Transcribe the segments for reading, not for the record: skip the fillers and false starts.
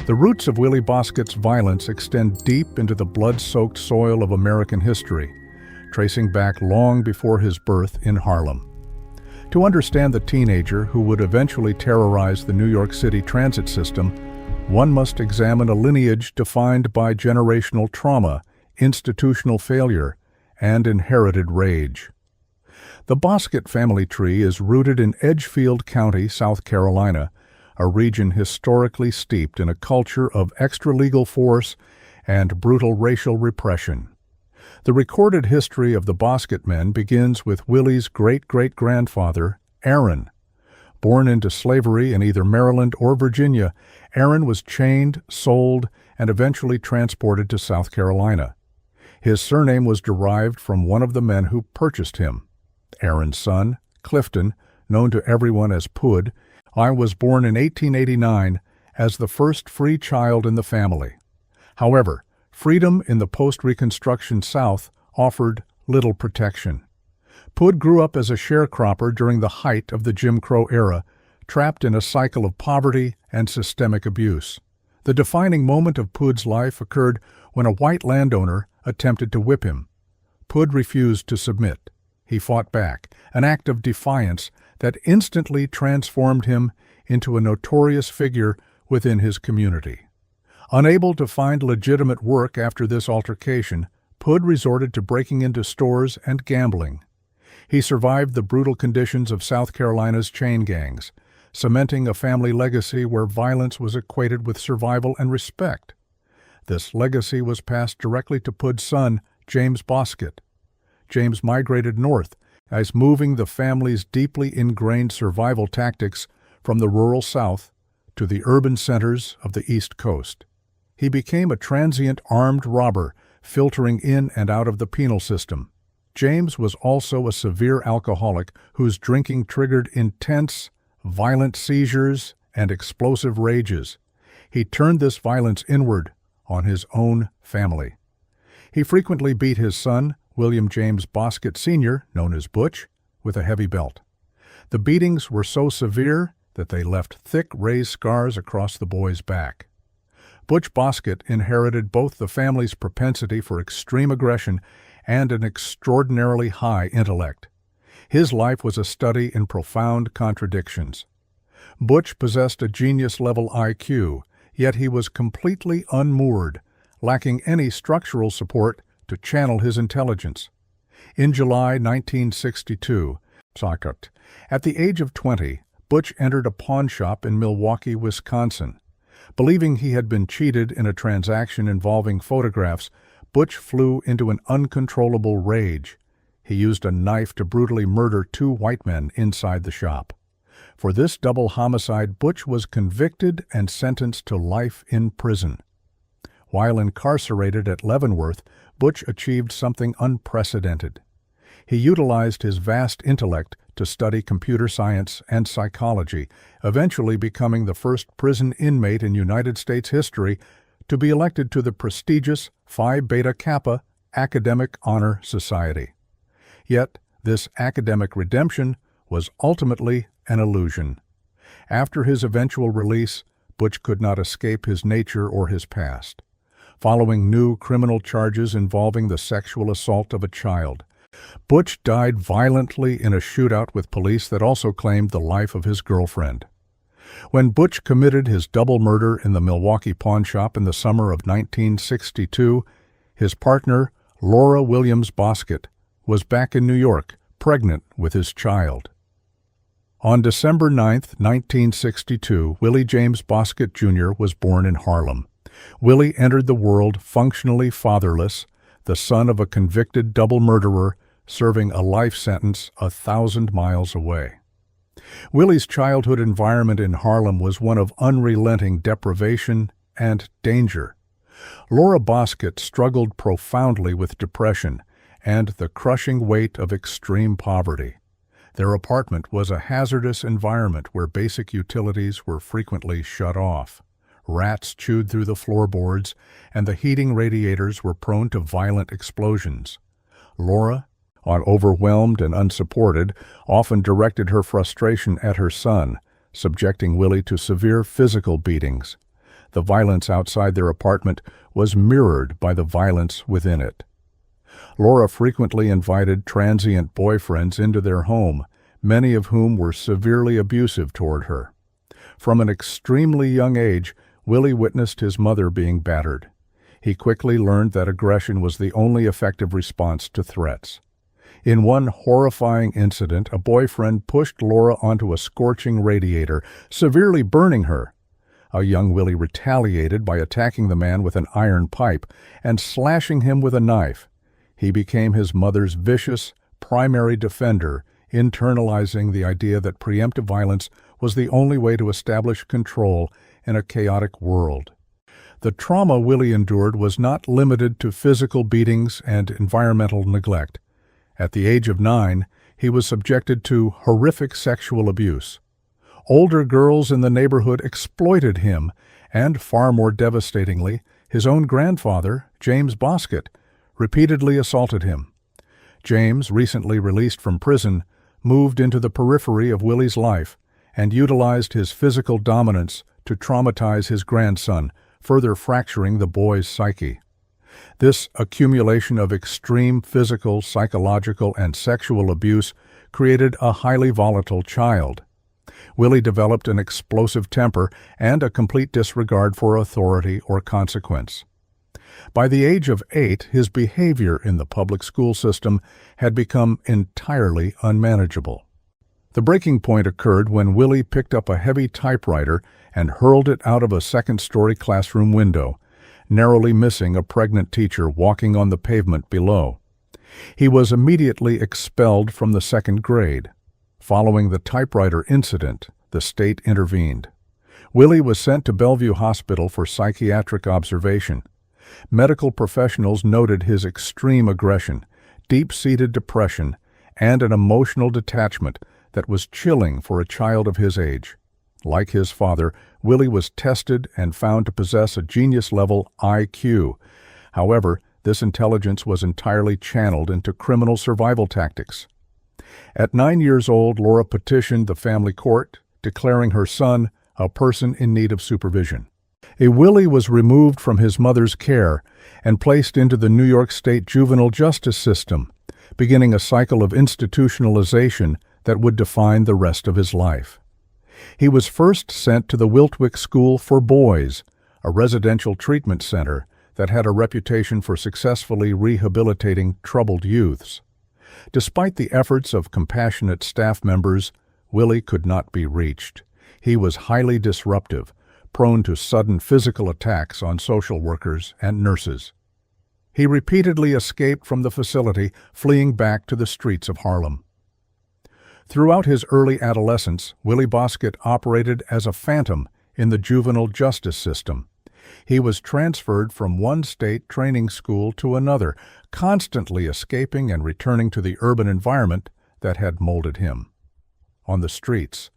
The roots of Willie Boskett's violence extend deep into the blood-soaked soil of American history, tracing back long before his birth in Harlem. To understand the teenager who would eventually terrorize the New York City transit system, one must examine a lineage defined by generational trauma, institutional failure, and inherited rage. The Boskett family tree is rooted in Edgefield County, South Carolina, a region historically steeped in a culture of extra-legal force and brutal racial repression. The recorded history of the Boskett men begins with Willie's great-great-grandfather, Aaron. Born into slavery in either Maryland or Virginia, Aaron was chained, sold, and eventually transported to South Carolina. His surname was derived from one of the men who purchased him. Aaron's son, Clifton, known to everyone as Pud, was born in 1889 as the first free child in the family. However, freedom in the post-Reconstruction South offered little protection. Pud grew up as a sharecropper during the height of the Jim Crow era, trapped in a cycle of poverty and systemic abuse. The defining moment of Pud's life occurred when a white landowner attempted to whip him. Pud refused to submit. He fought back, an act of defiance that instantly transformed him into a notorious figure within his community. Unable to find legitimate work after this altercation, Pud resorted to breaking into stores and gambling. He survived the brutal conditions of South Carolina's chain gangs, cementing a family legacy where violence was equated with survival and respect. This legacy was passed directly to Pud's son, James Boskett. James migrated north, as moving the family's deeply ingrained survival tactics from the rural South to the urban centers of the East Coast. He became a transient armed robber, filtering in and out of the penal system. James was also a severe alcoholic whose drinking triggered intense, violent seizures and explosive rages. He turned this violence inward on his own family. He frequently beat his son, William James Boskett Sr., known as Butch, with a heavy belt. The beatings were so severe that they left thick raised scars across the boy's back. Butch Boskett inherited both the family's propensity for extreme aggression and an extraordinarily high intellect. His life was a study in profound contradictions. Butch possessed a genius-level IQ, yet he was completely unmoored, lacking any structural support to channel his intelligence. In July 1962, at the age of 20, Butch entered a pawn shop in Milwaukee, Wisconsin. Believing he had been cheated in a transaction involving photographs, Butch flew into an uncontrollable rage. He used a knife to brutally murder 2 white men inside the shop. For this double homicide, Butch was convicted and sentenced to life in prison. While incarcerated at Leavenworth, Butch achieved something unprecedented. He utilized his vast intellect to study computer science and psychology, eventually becoming the first prison inmate in United States history to be elected to the prestigious Phi Beta Kappa Academic Honor Society. Yet, this academic redemption was ultimately an illusion. After his eventual release, Butch could not escape his nature or his past. Following new criminal charges involving the sexual assault of a child, Butch died violently in a shootout with police that also claimed the life of his girlfriend. When Butch committed his double murder in the Milwaukee pawn shop in the summer of 1962, his partner, Laura Williams Boskett, was back in New York, pregnant with his child. On December 9, 1962, Willie James Boskett Jr. was born in Harlem. Willie entered the world functionally fatherless, the son of a convicted double murderer serving a life sentence 1,000 miles away. Willie's childhood environment in Harlem was one of unrelenting deprivation and danger. Laura Boskett struggled profoundly with depression and the crushing weight of extreme poverty. Their apartment was a hazardous environment where basic utilities were frequently shut off. Rats chewed through the floorboards, and the heating radiators were prone to violent explosions. Laura, overwhelmed and unsupported, often directed her frustration at her son, subjecting Willie to severe physical beatings. The violence outside their apartment was mirrored by the violence within it. Laura frequently invited transient boyfriends into their home, many of whom were severely abusive toward her. From an extremely young age, Willie witnessed his mother being battered. He quickly learned that aggression was the only effective response to threats. In one horrifying incident, a boyfriend pushed Laura onto a scorching radiator, severely burning her. A young Willie retaliated by attacking the man with an iron pipe and slashing him with a knife. He became his mother's vicious, primary defender, internalizing the idea that preemptive violence was the only way to establish control in a chaotic world. The trauma Willie endured was not limited to physical beatings and environmental neglect. At the age of 9, he was subjected to horrific sexual abuse. Older girls in the neighborhood exploited him, and far more devastatingly, his own grandfather, James Boskett, repeatedly assaulted him. James, recently released from prison, moved into the periphery of Willie's life and utilized his physical dominance to traumatize his grandson, further fracturing the boy's psyche. This accumulation of extreme physical, psychological, and sexual abuse created a highly volatile child. Willie developed an explosive temper and a complete disregard for authority or consequence. By the age of 8, his behavior in the public school system had become entirely unmanageable. The breaking point occurred when Willie picked up a heavy typewriter and hurled it out of a second-story classroom window, narrowly missing a pregnant teacher walking on the pavement below. He was immediately expelled from the second grade. Following the typewriter incident, the state intervened. Willie was sent to Bellevue Hospital for psychiatric observation. Medical professionals noted his extreme aggression, deep-seated depression, and an emotional detachment that was chilling for a child of his age. Like his father, Willie was tested and found to possess a genius-level IQ. However, this intelligence was entirely channeled into criminal survival tactics. At 9 years old, Laura petitioned the family court, declaring her son a person in need of supervision. Willie was removed from his mother's care and placed into the New York State juvenile justice system, beginning a cycle of institutionalization that would define the rest of his life. He was first sent to the Wiltwyck School for Boys, a residential treatment center that had a reputation for successfully rehabilitating troubled youths. Despite the efforts of compassionate staff members, Willie could not be reached. He was highly disruptive, prone to sudden physical attacks on social workers and nurses. He repeatedly escaped from the facility, fleeing back to the streets of Harlem. Throughout his early adolescence, Willie Boskett operated as a phantom in the juvenile justice system. He was transferred from one state training school to another, constantly escaping and returning to the urban environment that had molded him. On the streets,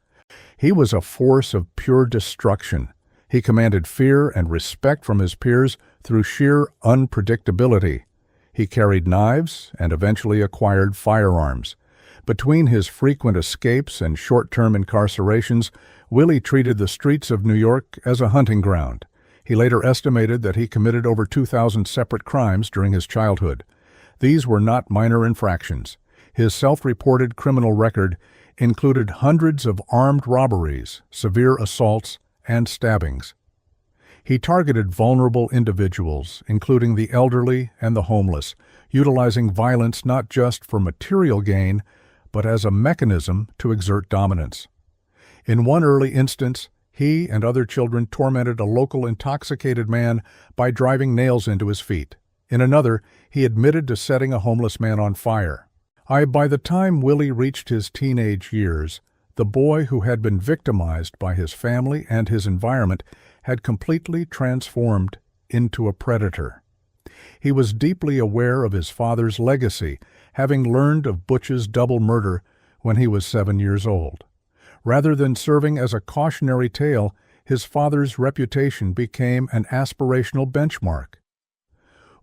he was a force of pure destruction. He commanded fear and respect from his peers through sheer unpredictability. He carried knives and eventually acquired firearms. Between his frequent escapes and short-term incarcerations, Willie treated the streets of New York as a hunting ground. He later estimated that he committed over 2,000 separate crimes during his childhood. These were not minor infractions. His self-reported criminal record included hundreds of armed robberies, severe assaults, and stabbings. He targeted vulnerable individuals, including the elderly and the homeless, utilizing violence not just for material gain, but as a mechanism to exert dominance. In one early instance, he and other children tormented a local intoxicated man by driving nails into his feet. In another, he admitted to setting a homeless man on fire. By the time Willie reached his teenage years, the boy who had been victimized by his family and his environment had completely transformed into a predator. He was deeply aware of his father's legacy, having learned of Butch's double murder when he was 7 years old. Rather than serving as a cautionary tale, his father's reputation became an aspirational benchmark.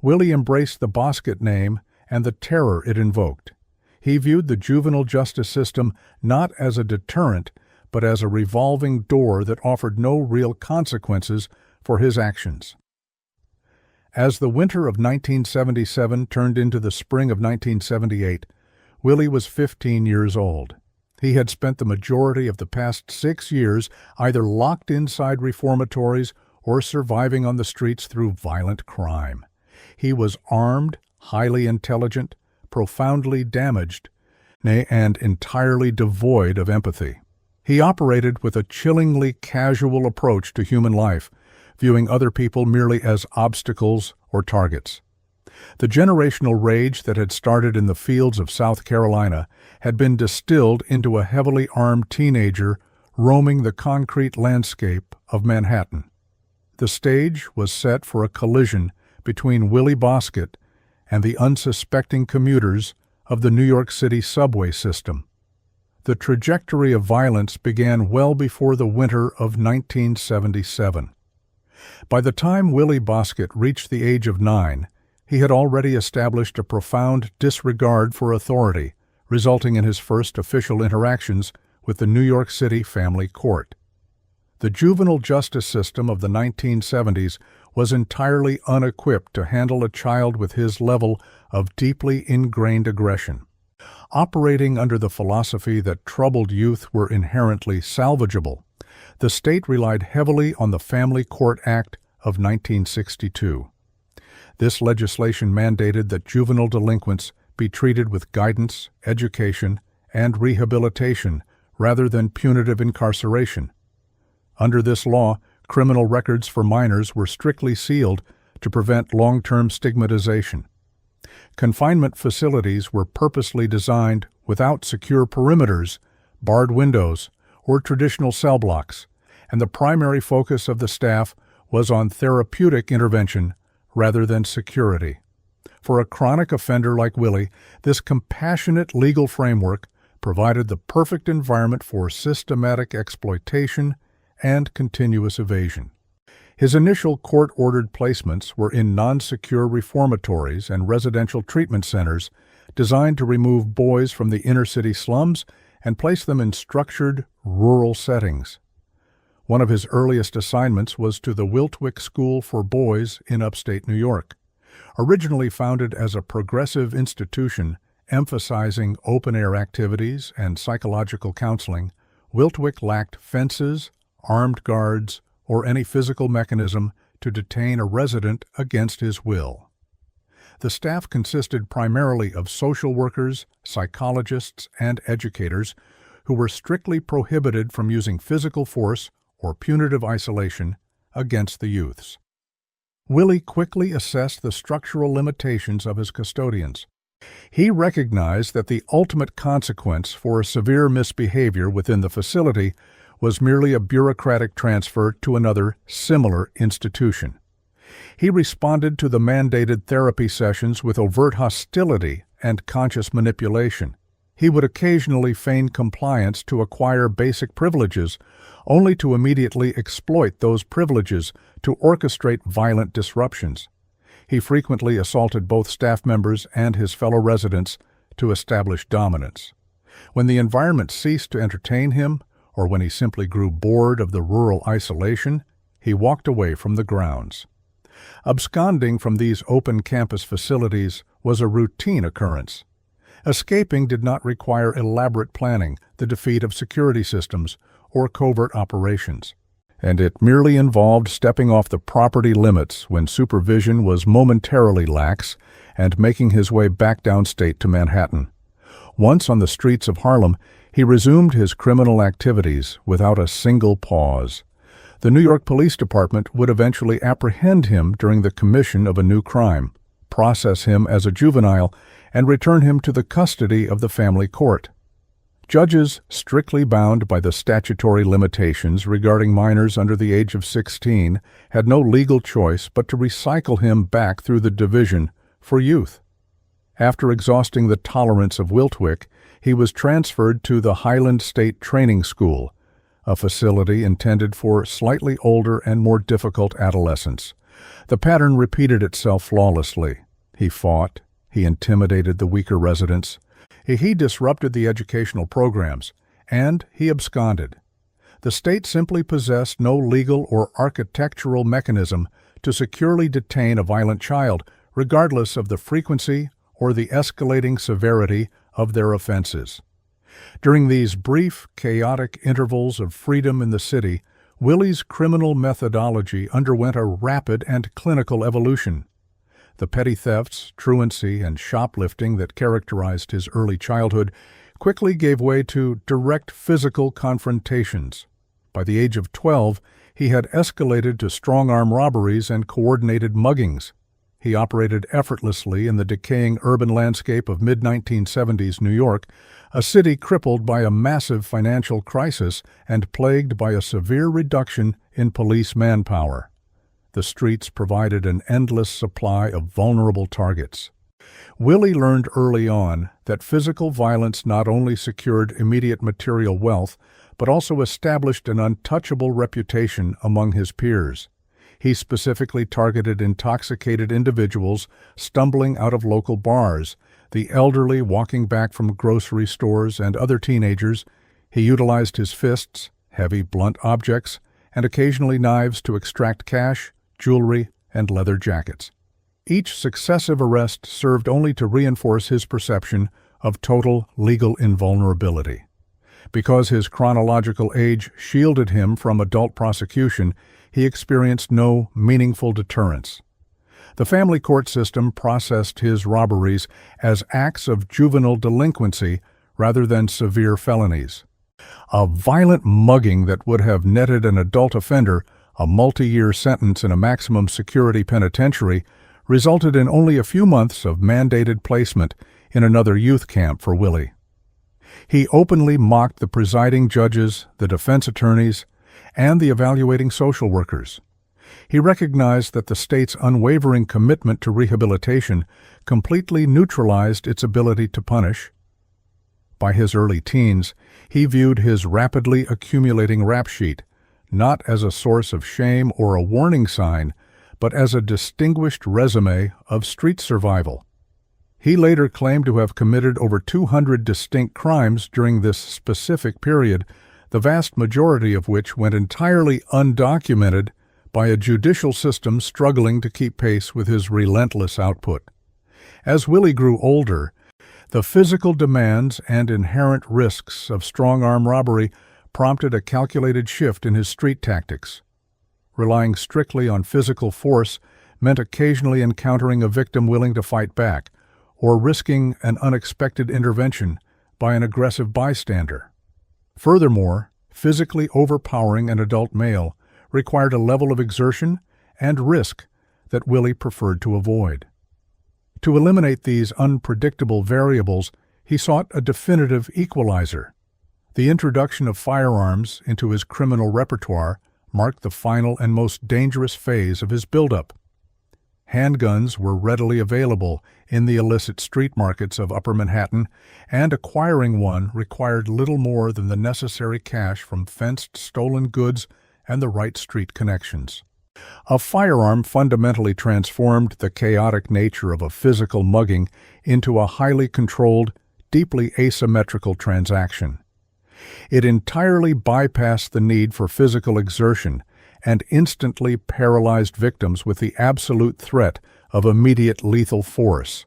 Willie embraced the Boskett name and the terror it invoked. He viewed the juvenile justice system not as a deterrent, but as a revolving door that offered no real consequences for his actions. As the winter of 1977 turned into the spring of 1978, Willie was 15 years old. He had spent the majority of the past 6 years either locked inside reformatories or surviving on the streets through violent crime. He was armed, highly intelligent, profoundly damaged, and entirely devoid of empathy. He operated with a chillingly casual approach to human life, viewing other people merely as obstacles or targets. The generational rage that had started in the fields of South Carolina had been distilled into a heavily armed teenager roaming the concrete landscape of Manhattan. The stage was set for a collision between Willie Bosket and the unsuspecting commuters of the New York City subway system. The trajectory of violence began well before the winter of 1977. By the time Willie Bosket reached the age of 9, he had already established a profound disregard for authority, resulting in his first official interactions with the New York City Family Court. The juvenile justice system of the 1970s was entirely unequipped to handle a child with his level of deeply ingrained aggression. Operating under the philosophy that troubled youth were inherently salvageable, the state relied heavily on the Family Court Act of 1962. This legislation mandated that juvenile delinquents be treated with guidance, education, and rehabilitation rather than punitive incarceration. Under this law, criminal records for minors were strictly sealed to prevent long-term stigmatization. Confinement facilities were purposely designed without secure perimeters, barred windows, or traditional cell blocks, and the primary focus of the staff was on therapeutic intervention rather than security. For a chronic offender like Willie, this compassionate legal framework provided the perfect environment for systematic exploitation and continuous evasion. His initial court-ordered placements were in non-secure reformatories and residential treatment centers designed to remove boys from the inner-city slums and place them in structured, rural settings. One of his earliest assignments was to the Wiltwyck School for Boys in upstate New York. Originally founded as a progressive institution emphasizing open-air activities and psychological counseling, Wiltwyck lacked fences, armed guards, or any physical mechanism to detain a resident against his will. The staff consisted primarily of social workers, psychologists, and educators who were strictly prohibited from using physical force or punitive isolation against the youths. Willie quickly assessed the structural limitations of his custodians. He recognized that the ultimate consequence for severe misbehavior within the facility was merely a bureaucratic transfer to another similar institution. He responded to the mandated therapy sessions with overt hostility and conscious manipulation. He would occasionally feign compliance to acquire basic privileges, only to immediately exploit those privileges to orchestrate violent disruptions. He frequently assaulted both staff members and his fellow residents to establish dominance. When the environment ceased to entertain him, or when he simply grew bored of the rural isolation, he walked away from the grounds. Absconding from these open campus facilities was a routine occurrence. Escaping did not require elaborate planning, the defeat of security systems, or covert operations, and it merely involved stepping off the property limits when supervision was momentarily lax and making his way back downstate to Manhattan. Once on the streets of Harlem, he resumed his criminal activities without a single pause. The New York Police Department would eventually apprehend him during the commission of a new crime, process him as a juvenile, and return him to the custody of the family court. Judges, strictly bound by the statutory limitations regarding minors under the age of 16, had no legal choice but to recycle him back through the division for youth. After exhausting the tolerance of Wiltwyck, he was transferred to the Highland State Training School, a facility intended for slightly older and more difficult adolescents. The pattern repeated itself flawlessly. He fought, he intimidated the weaker residents, he disrupted the educational programs, and he absconded. The state simply possessed no legal or architectural mechanism to securely detain a violent child, regardless of the frequency or the escalating severity of their offenses. During these brief, chaotic intervals of freedom in the city, Willie's criminal methodology underwent a rapid and clinical evolution. The petty thefts, truancy, and shoplifting that characterized his early childhood quickly gave way to direct physical confrontations. By the age of 12, he had escalated to strong-arm robberies and coordinated muggings. He operated effortlessly in the decaying urban landscape of mid-1970s New York, a city crippled by a massive financial crisis and plagued by a severe reduction in police manpower. The streets provided an endless supply of vulnerable targets. Willie learned early on that physical violence not only secured immediate material wealth, but also established an untouchable reputation among his peers. He specifically targeted intoxicated individuals stumbling out of local bars, the elderly walking back from grocery stores, and other teenagers. He utilized his fists, heavy, blunt objects, and occasionally knives to extract cash, jewelry, and leather jackets. Each successive arrest served only to reinforce his perception of total legal invulnerability. Because his chronological age shielded him from adult prosecution, he experienced no meaningful deterrence. The family court system processed his robberies as acts of juvenile delinquency rather than severe felonies. A violent mugging that would have netted an adult offender a multi-year sentence in a maximum security penitentiary resulted in only a few months of mandated placement in another youth camp for Willie. He openly mocked the presiding judges, the defense attorneys, and the evaluating social workers. He recognized that the state's unwavering commitment to rehabilitation completely neutralized its ability to punish. By his early teens, he viewed his rapidly accumulating rap sheet not as a source of shame or a warning sign, but as a distinguished resume of street survival. He later claimed to have committed over 200 distinct crimes during this specific period, the vast majority of which went entirely undocumented by a judicial system struggling to keep pace with his relentless output. As Willie grew older, the physical demands and inherent risks of strong-arm robbery prompted a calculated shift in his street tactics. Relying strictly on physical force meant occasionally encountering a victim willing to fight back, or risking an unexpected intervention by an aggressive bystander. Furthermore, physically overpowering an adult male required a level of exertion and risk that Willie preferred to avoid. To eliminate these unpredictable variables, he sought a definitive equalizer. The introduction of firearms into his criminal repertoire marked the final and most dangerous phase of his buildup. Handguns were readily available in the illicit street markets of Upper Manhattan, and acquiring one required little more than the necessary cash from fenced stolen goods and the right street connections. A firearm fundamentally transformed the chaotic nature of a physical mugging into a highly controlled, deeply asymmetrical transaction. It entirely bypassed the need for physical exertion and instantly paralyzed victims with the absolute threat of immediate lethal force.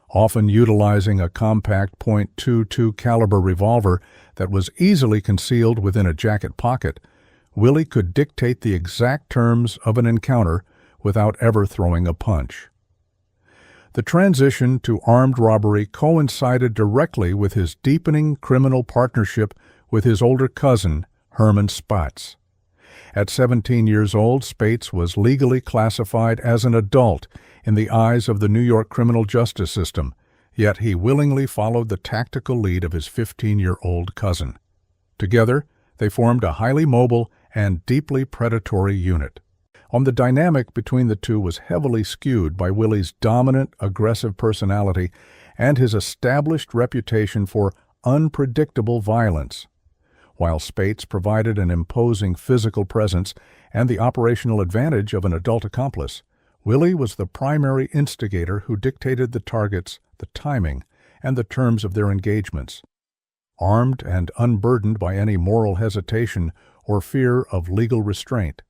Often utilizing a compact .22 caliber revolver that was easily concealed within a jacket pocket, Willie could dictate the exact terms of an encounter without ever throwing a punch. The transition to armed robbery coincided directly with his deepening criminal partnership with his older cousin, Herman Spatz. At 17 years old, Spatz was legally classified as an adult in the eyes of the New York criminal justice system, yet he willingly followed the tactical lead of his 15-year-old cousin. Together, they formed a highly mobile and deeply predatory unit. The dynamic between the two was heavily skewed by Willie's dominant, aggressive personality and his established reputation for unpredictable violence. While Spatz provided an imposing physical presence and the operational advantage of an adult accomplice, Willie was the primary instigator who dictated the targets, the timing, and the terms of their engagements. Armed and unburdened by any moral hesitation or fear of legal restraint.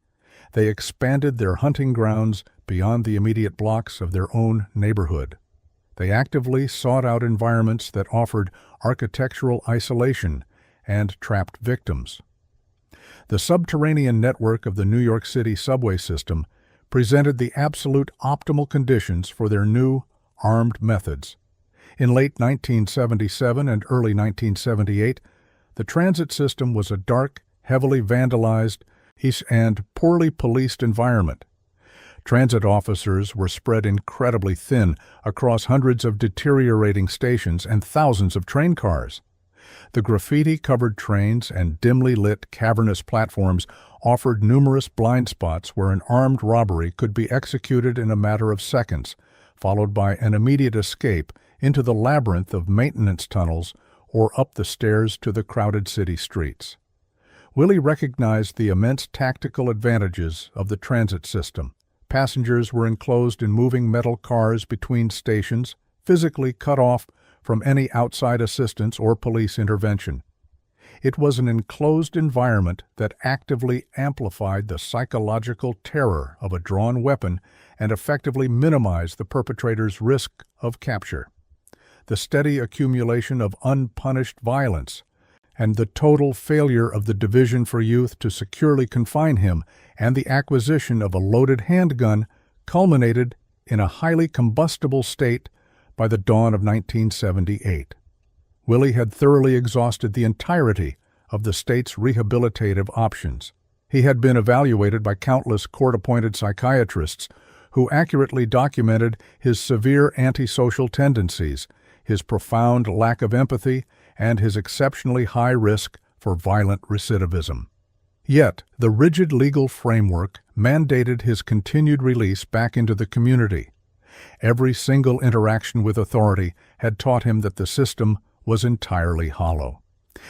They expanded their hunting grounds beyond the immediate blocks of their own neighborhood. They actively sought out environments that offered architectural isolation and trapped victims. The subterranean network of the New York City subway system presented the absolute optimal conditions for their new, armed methods. In late 1977 and early 1978, the transit system was a dark, heavily vandalized, and poorly policed environment. Transit officers were spread incredibly thin across hundreds of deteriorating stations and thousands of train cars. The graffiti-covered trains and dimly lit, cavernous platforms offered numerous blind spots where an armed robbery could be executed in a matter of seconds, followed by an immediate escape into the labyrinth of maintenance tunnels or up the stairs to the crowded city streets. Willie recognized the immense tactical advantages of the transit system. Passengers were enclosed in moving metal cars between stations, physically cut off from any outside assistance or police intervention. It was an enclosed environment that actively amplified the psychological terror of a drawn weapon and effectively minimized the perpetrator's risk of capture. The steady accumulation of unpunished violence and the total failure of the Division for Youth to securely confine him and the acquisition of a loaded handgun culminated in a highly combustible state by the dawn of 1978. Willie had thoroughly exhausted the entirety of the state's rehabilitative options. He had been evaluated by countless court-appointed psychiatrists who accurately documented his severe antisocial tendencies, his profound lack of empathy, and his exceptionally high risk for violent recidivism. Yet, the rigid legal framework mandated his continued release back into the community. Every single interaction with authority had taught him that the system was entirely hollow.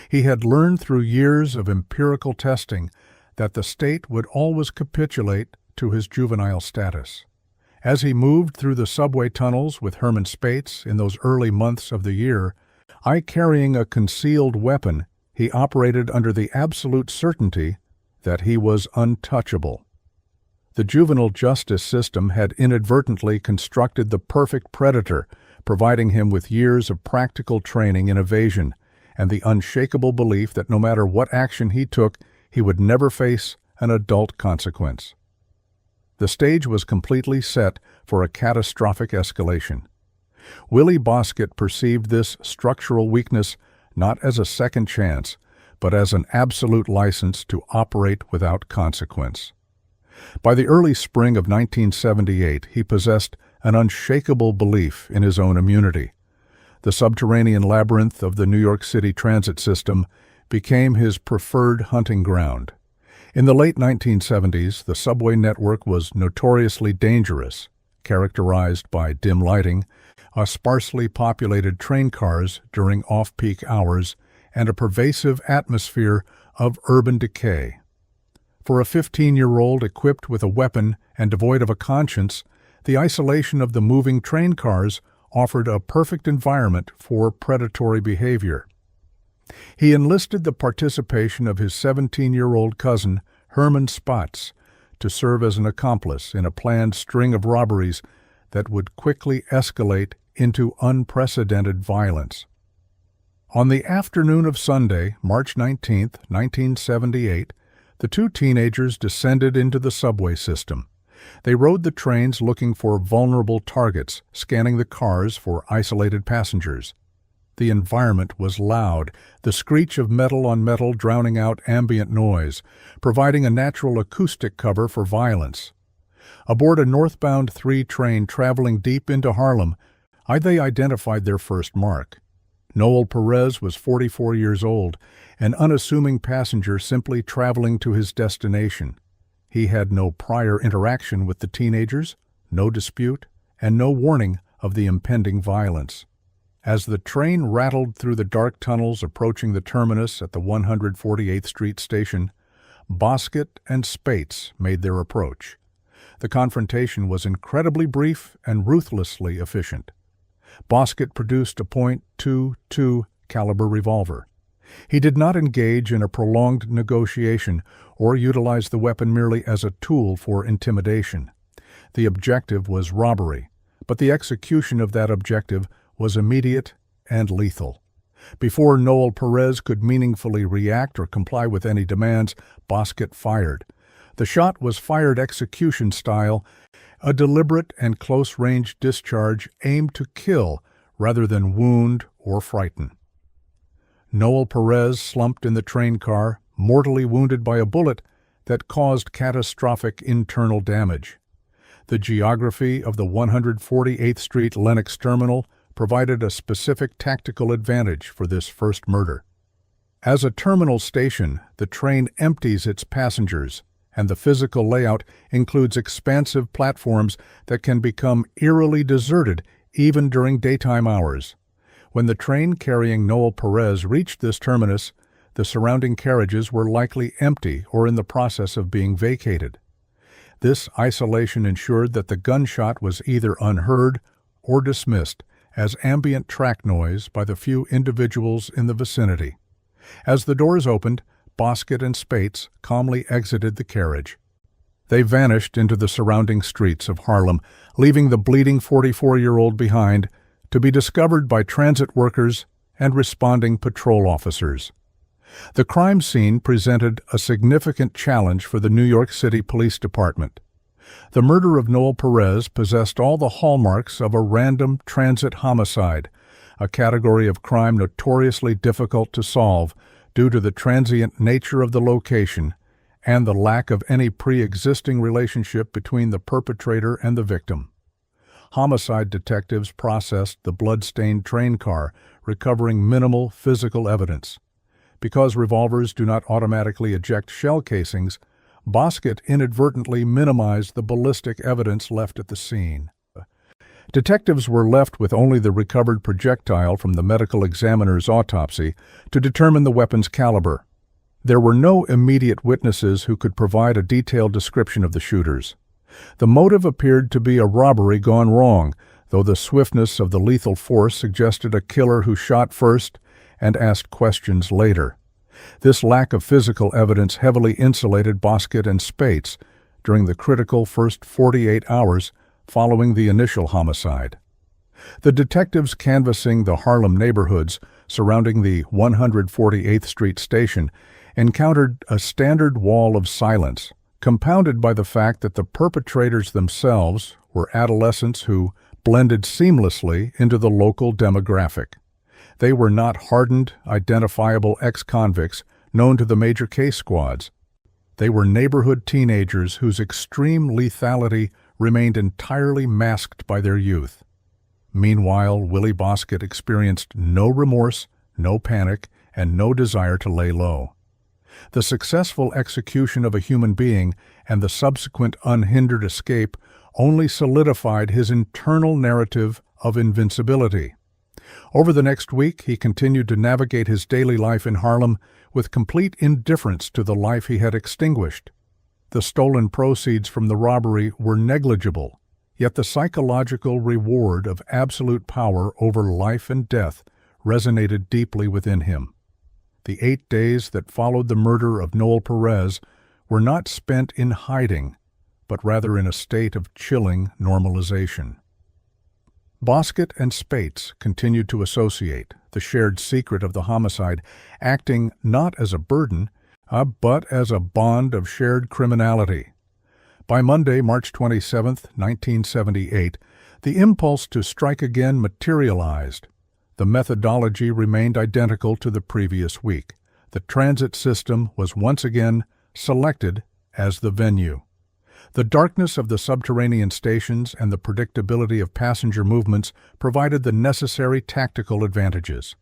He had learned through years of empirical testing that the state would always capitulate to his juvenile status. As he moved through the subway tunnels with Herman Spates in those early months of the year, carrying a concealed weapon, he operated under the absolute certainty that he was untouchable. The juvenile justice system had inadvertently constructed the perfect predator, providing him with years of practical training in evasion and the unshakable belief that no matter what action he took, he would never face an adult consequence. The stage was completely set for a catastrophic escalation. Willie Bosket perceived this structural weakness not as a second chance, but as an absolute license to operate without consequence. By the early spring of 1978, he possessed an unshakable belief in his own immunity. The subterranean labyrinth of the New York City transit system became his preferred hunting ground. In the late 1970s, the subway network was notoriously dangerous, characterized by dim lighting, sparsely populated train cars during off-peak hours, and a pervasive atmosphere of urban decay. For a 15-year-old equipped with a weapon and devoid of a conscience, the isolation of the moving train cars offered a perfect environment for predatory behavior. He enlisted the participation of his 17-year-old cousin, Herman Spates, to serve as an accomplice in a planned string of robberies that would quickly escalate into unprecedented violence. On the afternoon of Sunday, March 19, 1978, the two teenagers descended into the subway system. They rode the trains looking for vulnerable targets, scanning the cars for isolated passengers. The environment was loud, the screech of metal on metal drowning out ambient noise, providing a natural acoustic cover for violence. Aboard a northbound 3 train traveling deep into Harlem, they identified their first mark. Noel Perez was 44 years old, an unassuming passenger simply traveling to his destination. He had no prior interaction with the teenagers, no dispute, and no warning of the impending violence. As the train rattled through the dark tunnels approaching the terminus at the 148th Street station, Bosket and Spates made their approach. The confrontation was incredibly brief and ruthlessly efficient. Bosket produced a .22 caliber revolver. He did not engage in a prolonged negotiation or utilize the weapon merely as a tool for intimidation. The objective was robbery, but the execution of that objective was immediate and lethal. Before Noel Perez could meaningfully react or comply with any demands, Bosquet fired. The shot was fired execution style, a deliberate and close-range discharge aimed to kill rather than wound or frighten. Noel Perez slumped in the train car, mortally wounded by a bullet that caused catastrophic internal damage. The geography of the 148th Street Lenox Terminal provided a specific tactical advantage for this first murder. As a terminal station, the train empties its passengers, and the physical layout includes expansive platforms that can become eerily deserted even during daytime hours. When the train carrying Noel Perez reached this terminus, the surrounding carriages were likely empty or in the process of being vacated. This isolation ensured that the gunshot was either unheard or dismissed as ambient track noise by the few individuals in the vicinity. As the doors opened, Bosquet and Spates calmly exited the carriage. They vanished into the surrounding streets of Harlem, leaving the bleeding 44-year-old behind to be discovered by transit workers and responding patrol officers. The crime scene presented a significant challenge for the New York City Police Department. The murder of Noel Perez possessed all the hallmarks of a random transit homicide, a category of crime notoriously difficult to solve due to the transient nature of the location and the lack of any pre-existing relationship between the perpetrator and the victim. Homicide detectives processed the blood-stained train car, recovering minimal physical evidence. Because revolvers do not automatically eject shell casings, Bosquet inadvertently minimized the ballistic evidence left at the scene. Detectives were left with only the recovered projectile from the medical examiner's autopsy to determine the weapon's caliber. There were no immediate witnesses who could provide a detailed description of the shooters. The motive appeared to be a robbery gone wrong, though the swiftness of the lethal force suggested a killer who shot first and asked questions later. This lack of physical evidence heavily insulated Bosquet and Spates during the critical first 48 hours following the initial homicide. The detectives canvassing the Harlem neighborhoods surrounding the 148th Street station encountered a standard wall of silence, compounded by the fact that the perpetrators themselves were adolescents who blended seamlessly into the local demographic. They were not hardened, identifiable ex-convicts known to the major case squads. They were neighborhood teenagers whose extreme lethality remained entirely masked by their youth. Meanwhile, Willie Bosquet experienced no remorse, no panic, and no desire to lay low. The successful execution of a human being and the subsequent unhindered escape only solidified his internal narrative of invincibility. Over the next week, he continued to navigate his daily life in Harlem with complete indifference to the life he had extinguished. The stolen proceeds from the robbery were negligible, yet the psychological reward of absolute power over life and death resonated deeply within him. The 8 days that followed the murder of Noel Perez were not spent in hiding, but rather in a state of chilling normalization. Bosquet and Spates continued to associate, the shared secret of the homicide acting not as a burden, but as a bond of shared criminality. By Monday, March 27, 1978, the impulse to strike again materialized. The methodology remained identical to the previous week. The transit system was once again selected as the venue. The darkness of the subterranean stations and the predictability of passenger movements provided the necessary tactical advantages.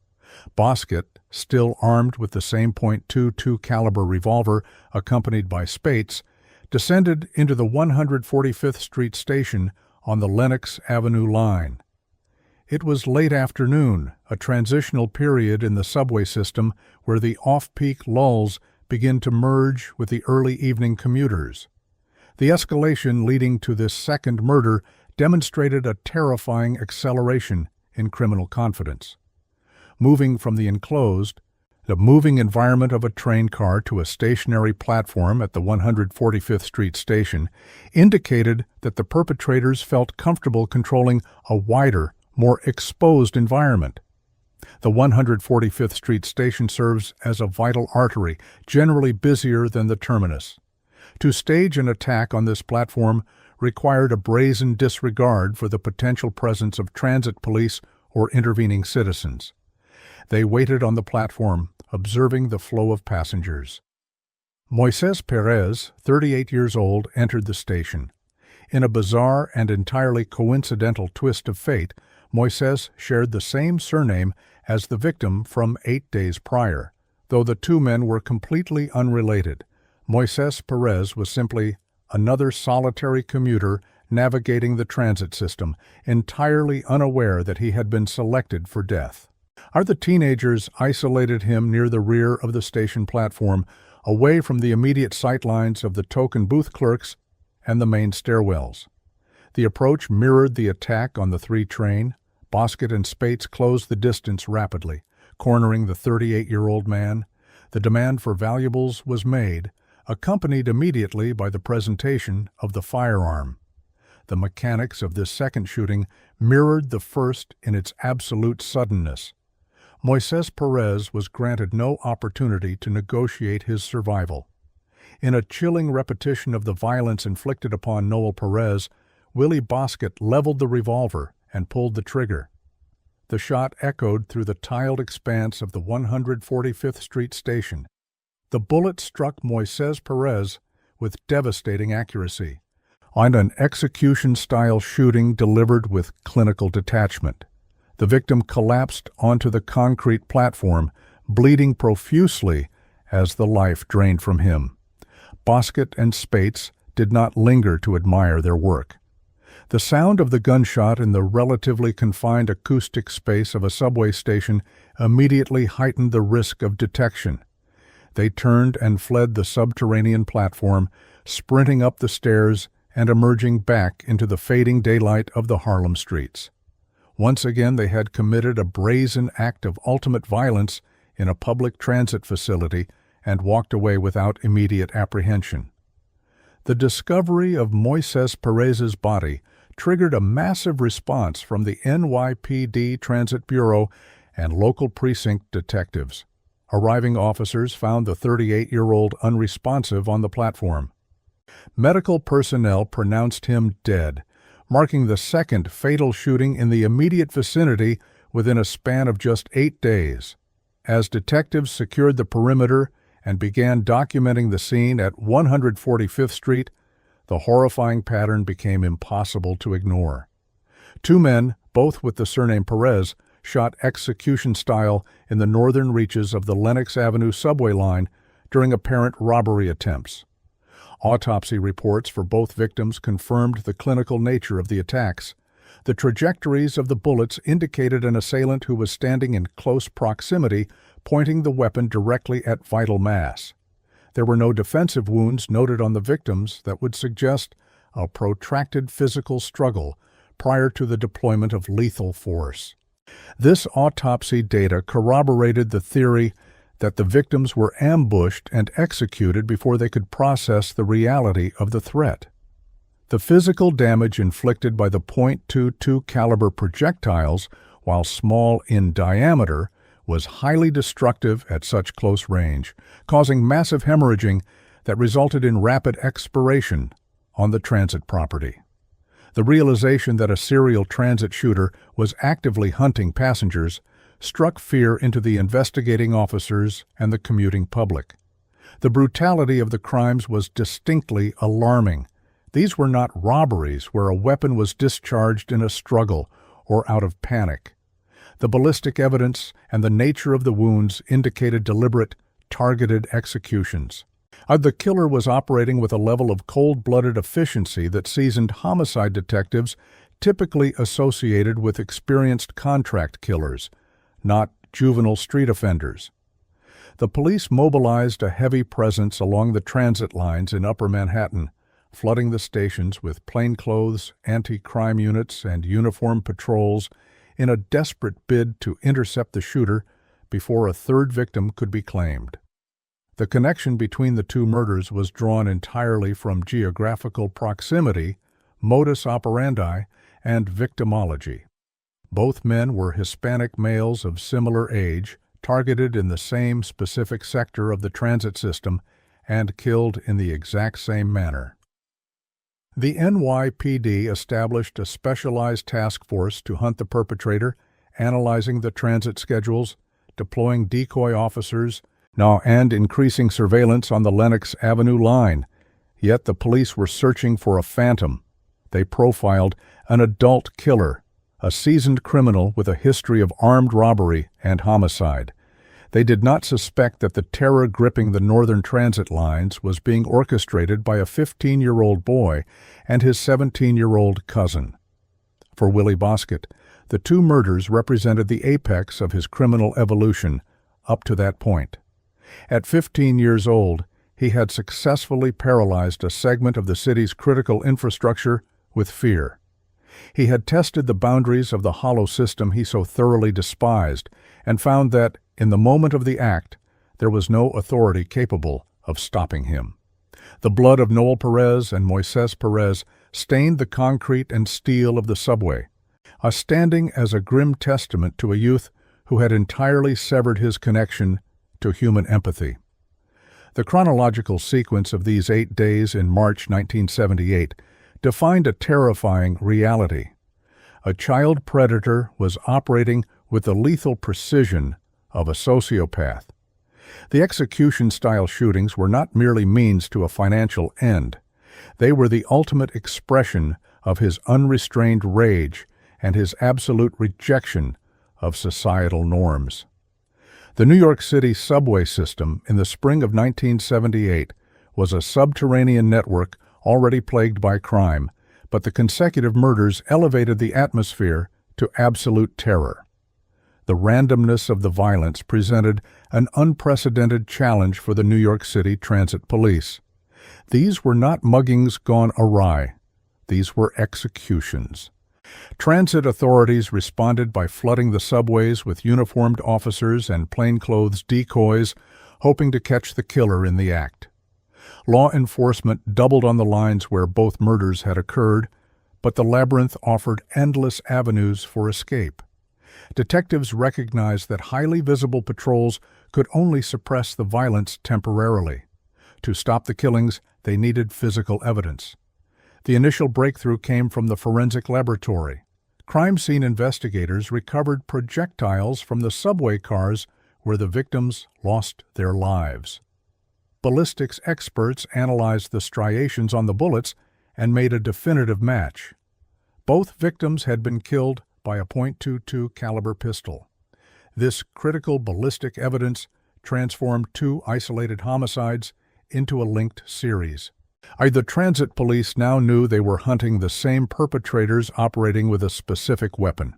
Bosquet, still armed with the same .22 caliber revolver accompanied by Spates, descended into the 145th Street station on the Lenox Avenue line. It was late afternoon, a transitional period in the subway system where the off-peak lulls begin to merge with the early evening commuters. The escalation leading to this second murder demonstrated a terrifying acceleration in criminal confidence. Moving from the enclosed, The moving environment of a train car to a stationary platform at the 145th Street station indicated that the perpetrators felt comfortable controlling a wider, more exposed environment. The 145th Street station serves as a vital artery, generally busier than the terminus. To stage an attack on this platform required a brazen disregard for the potential presence of transit police or intervening citizens. They waited on the platform, observing the flow of passengers. Moises Perez, 38 years old, entered the station. In a bizarre and entirely coincidental twist of fate, Moises shared the same surname as the victim from 8 days prior. Though the two men were completely unrelated, Moises Perez was simply another solitary commuter navigating the transit system, entirely unaware that he had been selected for death. The teenagers isolated him near the rear of the station platform, away from the immediate sightlines of the token booth clerks and the main stairwells. The approach mirrored the attack on the 3 train. Bosquet and Spates closed the distance rapidly, cornering the 38-year-old man. The demand for valuables was made, accompanied immediately by the presentation of the firearm. The mechanics of this second shooting mirrored the first in its absolute suddenness. Moises Perez was granted no opportunity to negotiate his survival. In a chilling repetition of the violence inflicted upon Noel Perez, Willie Bosquet leveled the revolver and pulled the trigger. The shot echoed through the tiled expanse of the 145th Street station. The bullet struck Moises Perez with devastating accuracy, on an execution-style shooting delivered with clinical detachment. The victim collapsed onto the concrete platform, bleeding profusely as the life drained from him. Bosquet and Spates did not linger to admire their work. The sound of the gunshot in the relatively confined acoustic space of a subway station immediately heightened the risk of detection. They turned and fled the subterranean platform, sprinting up the stairs and emerging back into the fading daylight of the Harlem streets. Once again they had committed a brazen act of ultimate violence in a public transit facility and walked away without immediate apprehension. The discovery of Moises Perez's body triggered a massive response from the NYPD Transit Bureau and local precinct detectives. Arriving officers found the 38-year-old unresponsive on the platform. Medical personnel pronounced him dead, marking the second fatal shooting in the immediate vicinity within a span of just 8 days. As detectives secured the perimeter and began documenting the scene at 145th Street, the horrifying pattern became impossible to ignore. 2 men, both with the surname Perez, shot execution-style in the northern reaches of the Lenox Avenue subway line during apparent robbery attempts. Autopsy reports for both victims confirmed the clinical nature of the attacks. The trajectories of the bullets indicated an assailant who was standing in close proximity, pointing the weapon directly at vital mass. There were no defensive wounds noted on the victims that would suggest a protracted physical struggle prior to the deployment of lethal force. This autopsy data corroborated the theory that the victims were ambushed and executed before they could process the reality of the threat. The physical damage inflicted by the .22 caliber projectiles, while small in diameter, was highly destructive at such close range, causing massive hemorrhaging that resulted in rapid expiration on the transit property. The realization that a serial transit shooter was actively hunting passengers struck fear into the investigating officers and the commuting public. The brutality of the crimes was distinctly alarming. These were not robberies where a weapon was discharged in a struggle or out of panic. The ballistic evidence and the nature of the wounds indicated deliberate, targeted executions. The killer was operating with a level of cold-blooded efficiency that seasoned homicide detectives typically associated with experienced contract killers, not juvenile street offenders. The police mobilized a heavy presence along the transit lines in Upper Manhattan, flooding the stations with plainclothes, anti-crime units, and uniformed patrols in a desperate bid to intercept the shooter before a third victim could be claimed. The connection between the two murders was drawn entirely from geographical proximity, modus operandi, and victimology. Both men were Hispanic males of similar age, targeted in the same specific sector of the transit system, and killed in the exact same manner. The NYPD established a specialized task force to hunt the perpetrator, analyzing the transit schedules, deploying decoy officers, and increasing surveillance on the Lenox Avenue line. Yet the police were searching for a phantom. They profiled an adult killer, a seasoned criminal with a history of armed robbery and homicide. They did not suspect that the terror gripping the northern transit lines was being orchestrated by a 15-year-old boy and his 17-year-old cousin. For Willie Bosket, the two murders represented the apex of his criminal evolution up to that point. At 15 years old, he had successfully paralyzed a segment of the city's critical infrastructure with fear. He had tested the boundaries of the hollow system he so thoroughly despised and found that, in the moment of the act, there was no authority capable of stopping him. The blood of Noel Perez and Moises Perez stained the concrete and steel of the subway, standing as a grim testament to a youth who had entirely severed his connection to human empathy. The chronological sequence of these 8 days in March 1978 defined a terrifying reality. A child predator was operating with the lethal precision of a sociopath. The execution-style shootings were not merely means to a financial end. They were the ultimate expression of his unrestrained rage and his absolute rejection of societal norms. The New York City subway system in the spring of 1978 was a subterranean network already plagued by crime, but the consecutive murders elevated the atmosphere to absolute terror. The randomness of the violence presented an unprecedented challenge for the New York City Transit Police. These were not muggings gone awry. These were executions. Transit authorities responded by flooding the subways with uniformed officers and plainclothes decoys, hoping to catch the killer in the act. Law enforcement doubled on the lines where both murders had occurred, but the labyrinth offered endless avenues for escape. Detectives recognized that highly visible patrols could only suppress the violence temporarily. To stop the killings, they needed physical evidence. The initial breakthrough came from the forensic laboratory. Crime scene investigators recovered projectiles from the subway cars where the victims lost their lives. Ballistics experts analyzed the striations on the bullets and made a definitive match. Both victims had been killed by a .22 caliber pistol. This critical ballistic evidence transformed two isolated homicides into a linked series. The transit police now knew they were hunting the same perpetrators operating with a specific weapon.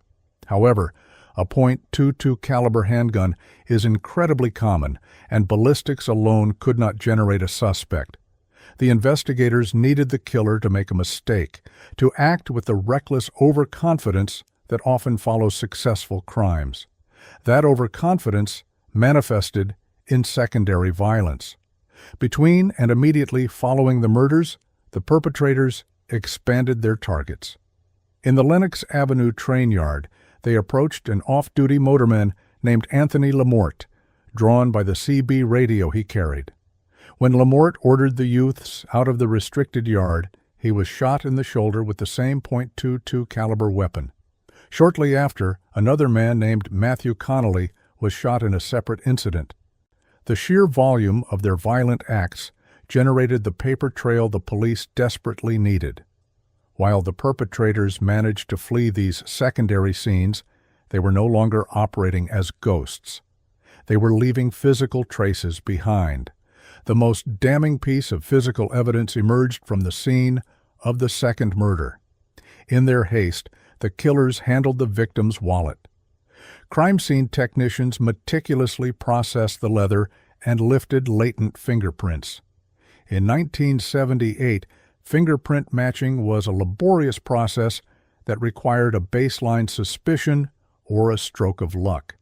However, a .22 caliber handgun is incredibly common, and ballistics alone could not generate a suspect. The investigators needed the killer to make a mistake, to act with the reckless overconfidence that often follows successful crimes. That overconfidence manifested in secondary violence. Between and immediately following the murders, the perpetrators expanded their targets. In the Lenox Avenue train yard, they approached an off-duty motorman named Anthony Lamort, drawn by the CB radio he carried. When Lamort ordered the youths out of the restricted yard, he was shot in the shoulder with the same .22 caliber weapon. Shortly after, another man named Matthew Connolly was shot in a separate incident. The sheer volume of their violent acts generated the paper trail the police desperately needed. While the perpetrators managed to flee these secondary scenes, they were no longer operating as ghosts. They were leaving physical traces behind. The most damning piece of physical evidence emerged from the scene of the second murder. In their haste, the killers handled the victim's wallet. Crime scene technicians meticulously processed the leather and lifted latent fingerprints. In 1978, fingerprint matching was a laborious process that required a baseline suspicion or a stroke of luck.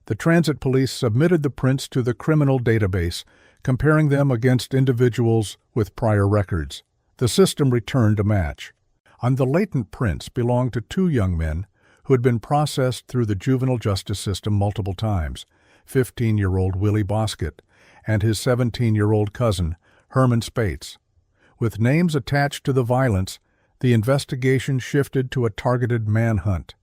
The transit police submitted the prints to the criminal database, comparing them against individuals with prior records. The system returned a match. On the latent prints belonged to two young men who had been processed through the juvenile justice system multiple times, 15-year-old Willie Bosket and his 17-year-old cousin, Herman Spates. With names attached to the violence, the investigation shifted to a targeted manhunt.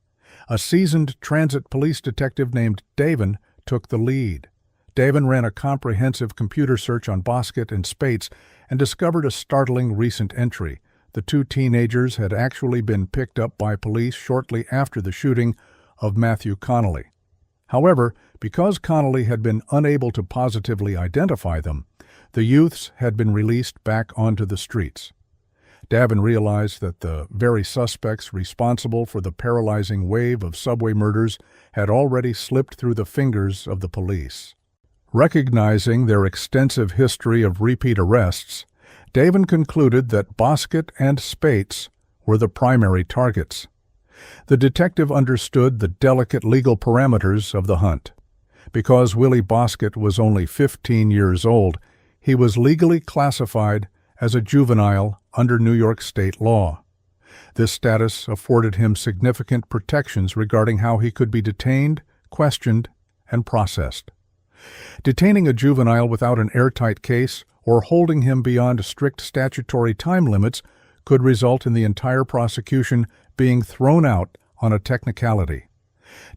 A seasoned transit police detective named Davin took the lead. Davin ran a comprehensive computer search on Bosket and Spates and discovered a startling recent entry. The two teenagers had actually been picked up by police shortly after the shooting of Matthew Connolly. However, because Connolly had been unable to positively identify them, the youths had been released back onto the streets. Davin realized that the very suspects responsible for the paralyzing wave of subway murders had already slipped through the fingers of the police. Recognizing their extensive history of repeat arrests, Davin concluded that Bosket and Spates were the primary targets. The detective understood the delicate legal parameters of the hunt. Because Willie Bosket was only 15 years old, he was legally classified as a juvenile under New York state law. This status afforded him significant protections regarding how he could be detained, questioned, and processed. Detaining a juvenile without an airtight case or holding him beyond strict statutory time limits could result in the entire prosecution being thrown out on a technicality.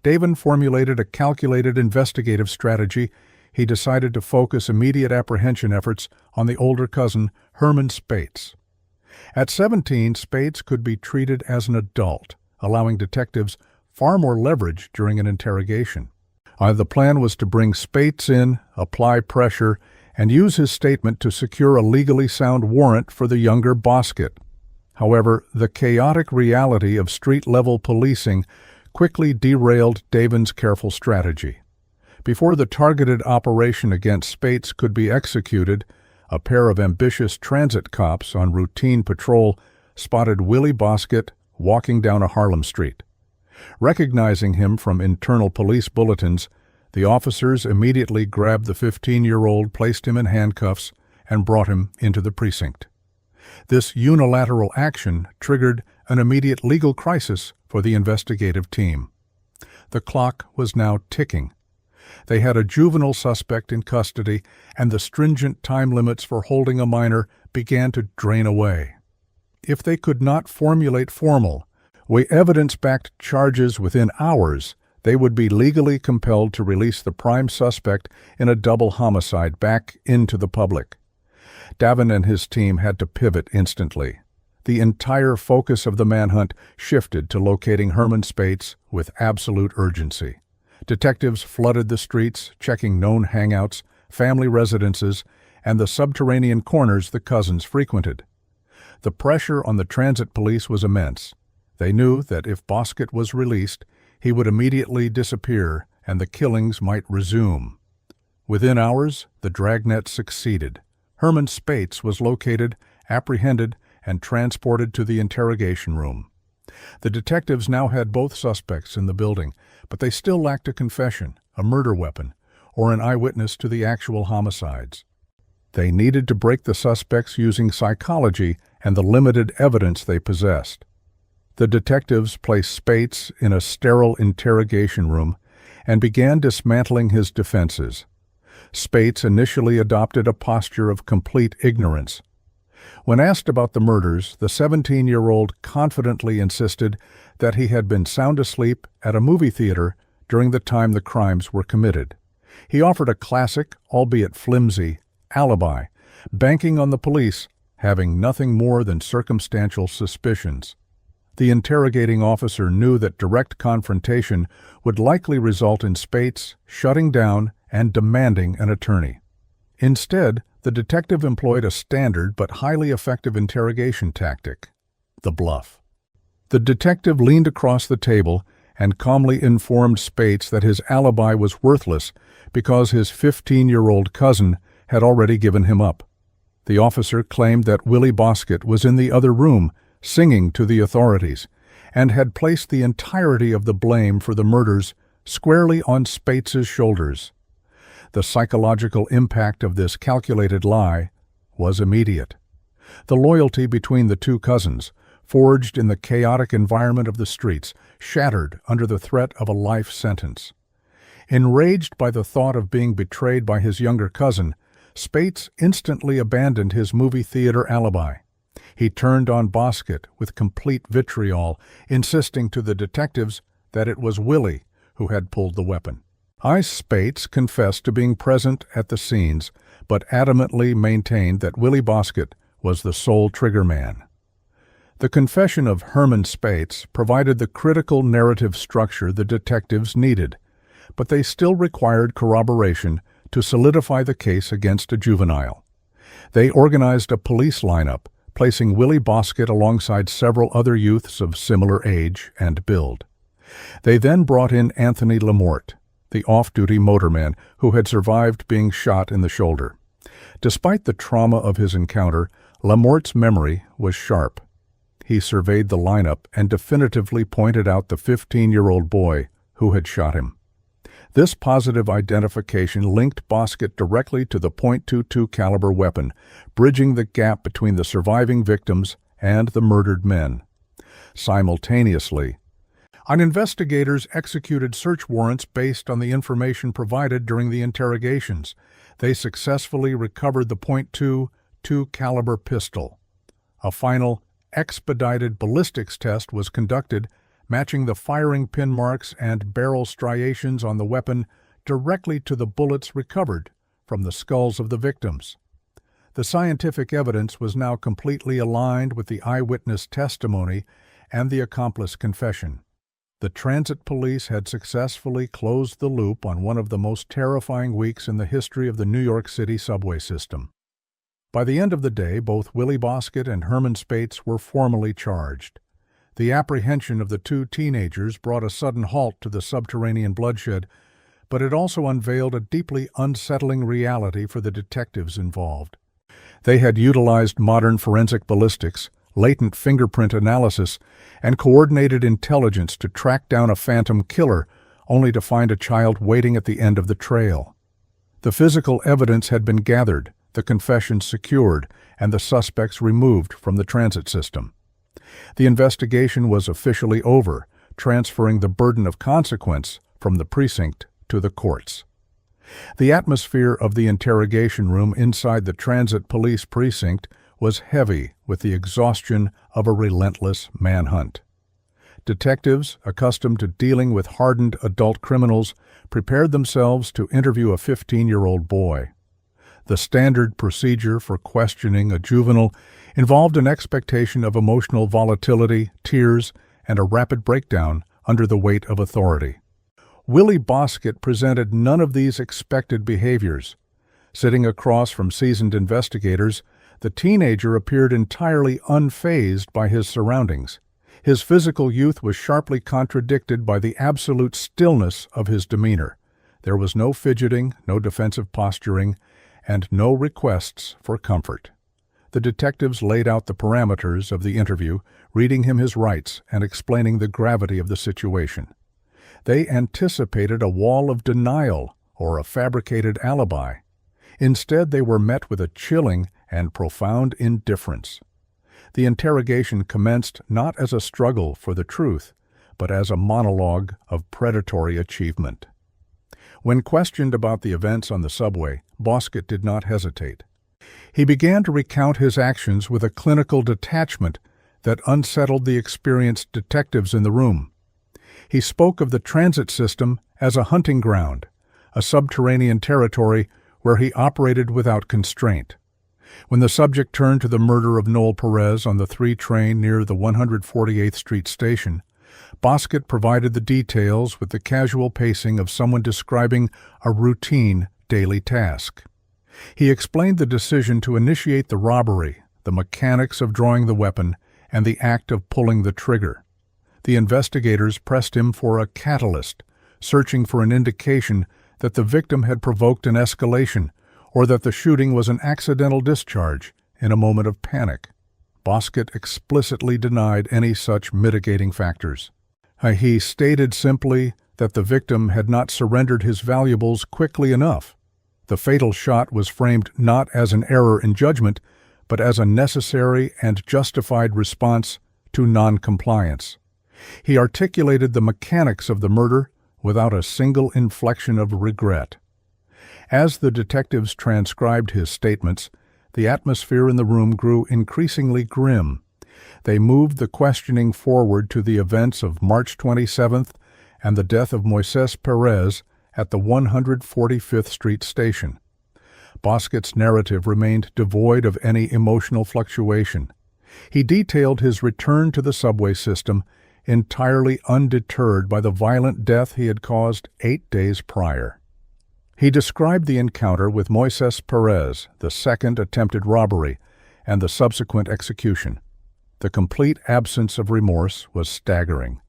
Davin formulated a calculated investigative strategy. He decided to focus immediate apprehension efforts on the older cousin, Herman Spates. At 17, Spates could be treated as an adult, allowing detectives far more leverage during an interrogation. The plan was to bring Spates in, apply pressure, and use his statement to secure a legally sound warrant for the younger Bosket. However, the chaotic reality of street-level policing quickly derailed Davin's careful strategy. Before the targeted operation against Spates could be executed, a pair of ambitious transit cops on routine patrol spotted Willie Bosket walking down a Harlem street. Recognizing him from internal police bulletins, the officers immediately grabbed the 15-year-old, placed him in handcuffs, and brought him into the precinct. This unilateral action triggered an immediate legal crisis for the investigative team. The clock was now ticking. They had a juvenile suspect in custody, and the stringent time limits for holding a minor began to drain away. If they could not formulate formal, evidence-backed charges within hours, they would be legally compelled to release the prime suspect in a double homicide back into the public. Davin and his team had to pivot instantly. The entire focus of the manhunt shifted to locating Herman Spates with absolute urgency. Detectives flooded the streets, checking known hangouts, family residences, and the subterranean corners the cousins frequented. The pressure on the transit police was immense. They knew that if Bosket was released, he would immediately disappear and the killings might resume. Within hours, the dragnet succeeded. Herman Spates was located, apprehended, and transported to the interrogation room. The detectives now had both suspects in the building, but they still lacked a confession, a murder weapon, or an eyewitness to the actual homicides. They needed to break the suspects using psychology and the limited evidence they possessed. The detectives placed Spates in a sterile interrogation room and began dismantling his defenses. Spates initially adopted a posture of complete ignorance. When asked about the murders, the 17-year-old confidently insisted that he had been sound asleep at a movie theater during the time the crimes were committed. He offered a classic, albeit flimsy, alibi, banking on the police having nothing more than circumstantial suspicions. The interrogating officer knew that direct confrontation would likely result in Spates shutting down and demanding an attorney. Instead, the detective employed a standard but highly effective interrogation tactic: the bluff. The detective leaned across the table and calmly informed Spates that his alibi was worthless because his 15-year-old cousin had already given him up. The officer claimed that Willie Bosket was in the other room, singing to the authorities, and had placed the entirety of the blame for the murders squarely on Spates's shoulders. The psychological impact of this calculated lie was immediate. The loyalty between the two cousins, forged in the chaotic environment of the streets, shattered under the threat of a life sentence. Enraged by the thought of being betrayed by his younger cousin, Spates instantly abandoned his movie theater alibi. He turned on Bosket with complete vitriol, insisting to the detectives that it was Willie who had pulled the weapon. Spates confessed to being present at the scenes, but adamantly maintained that Willie Bosket was the sole triggerman. The confession of Herman Spates provided the critical narrative structure the detectives needed, but they still required corroboration to solidify the case against a juvenile. They organized a police lineup, placing Willie Bosket alongside several other youths of similar age and build. They then brought in Anthony Lamort, the off-duty motorman who had survived being shot in the shoulder. Despite the trauma of his encounter, Lamort's memory was sharp. He surveyed the lineup and definitively pointed out the 15-year-old boy who had shot him. This positive identification linked Bosket directly to the .22 caliber weapon, bridging the gap between the surviving victims and the murdered men. Simultaneously, investigators executed search warrants based on the information provided during the interrogations. They successfully recovered the .22 caliber pistol. A final, expedited ballistics test was conducted, matching the firing pin marks and barrel striations on the weapon directly to the bullets recovered from the skulls of the victims. The scientific evidence was now completely aligned with the eyewitness testimony and the accomplice confession. The transit police had successfully closed the loop on one of the most terrifying weeks in the history of the New York City subway system. By the end of the day, both Willie Bosket and Herman Spates were formally charged. The apprehension of the two teenagers brought a sudden halt to the subterranean bloodshed, but it also unveiled a deeply unsettling reality for the detectives involved. They had utilized modern forensic ballistics, latent fingerprint analysis, and coordinated intelligence to track down a phantom killer, only to find a child waiting at the end of the trail. The physical evidence had been gathered, the confessions secured, and the suspects removed from the transit system. The investigation was officially over, transferring the burden of consequence from the precinct to the courts. The atmosphere of the interrogation room inside the transit police precinct was heavy with the exhaustion of a relentless manhunt. Detectives, accustomed to dealing with hardened adult criminals, prepared themselves to interview a 15-year-old boy. The standard procedure for questioning a juvenile involved an expectation of emotional volatility, tears, and a rapid breakdown under the weight of authority. Willie Bosket presented none of these expected behaviors. Sitting across from seasoned investigators, the teenager appeared entirely unfazed by his surroundings. His physical youth was sharply contradicted by the absolute stillness of his demeanor. There was no fidgeting, no defensive posturing, and no requests for comfort. The detectives laid out the parameters of the interview, reading him his rights and explaining the gravity of the situation. They anticipated a wall of denial or a fabricated alibi. Instead, they were met with a chilling and profound indifference. The interrogation commenced not as a struggle for the truth, but as a monologue of predatory achievement. When questioned about the events on the subway, Bosket did not hesitate. He began to recount his actions with a clinical detachment that unsettled the experienced detectives in the room. He spoke of the transit system as a hunting ground, a subterranean territory where he operated without constraint. When the subject turned to the murder of Noel Perez on the 3 train near the 148th Street station, Bosket provided the details with the casual pacing of someone describing a routine daily task. He explained the decision to initiate the robbery, the mechanics of drawing the weapon, and the act of pulling the trigger. The investigators pressed him for a catalyst, searching for an indication that the victim had provoked an escalation or that the shooting was an accidental discharge in a moment of panic. Bosket explicitly denied any such mitigating factors. He stated simply that the victim had not surrendered his valuables quickly enough. The fatal shot was framed not as an error in judgment, but as a necessary and justified response to noncompliance. He articulated the mechanics of the murder without a single inflection of regret. As the detectives transcribed his statements, the atmosphere in the room grew increasingly grim. They moved the questioning forward to the events of March 27th and the death of Moises Perez at the 145th Street station. Bosquet's narrative remained devoid of any emotional fluctuation. He detailed his return to the subway system, entirely undeterred by the violent death he had caused 8 days prior. He described the encounter with Moises Perez, the second attempted robbery, and the subsequent execution. The complete absence of remorse was staggering.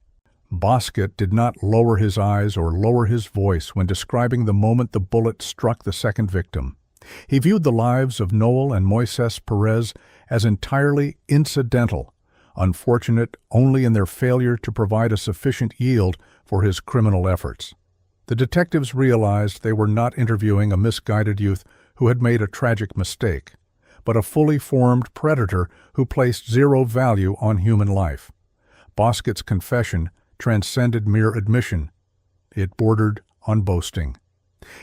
Bosquet did not lower his eyes or lower his voice when describing the moment the bullet struck the second victim. He viewed the lives of Noel and Moises Perez as entirely incidental, unfortunate only in their failure to provide a sufficient yield for his criminal efforts. The detectives realized they were not interviewing a misguided youth who had made a tragic mistake, but a fully formed predator who placed zero value on human life. Bosquet's confession transcended mere admission. It bordered on boasting.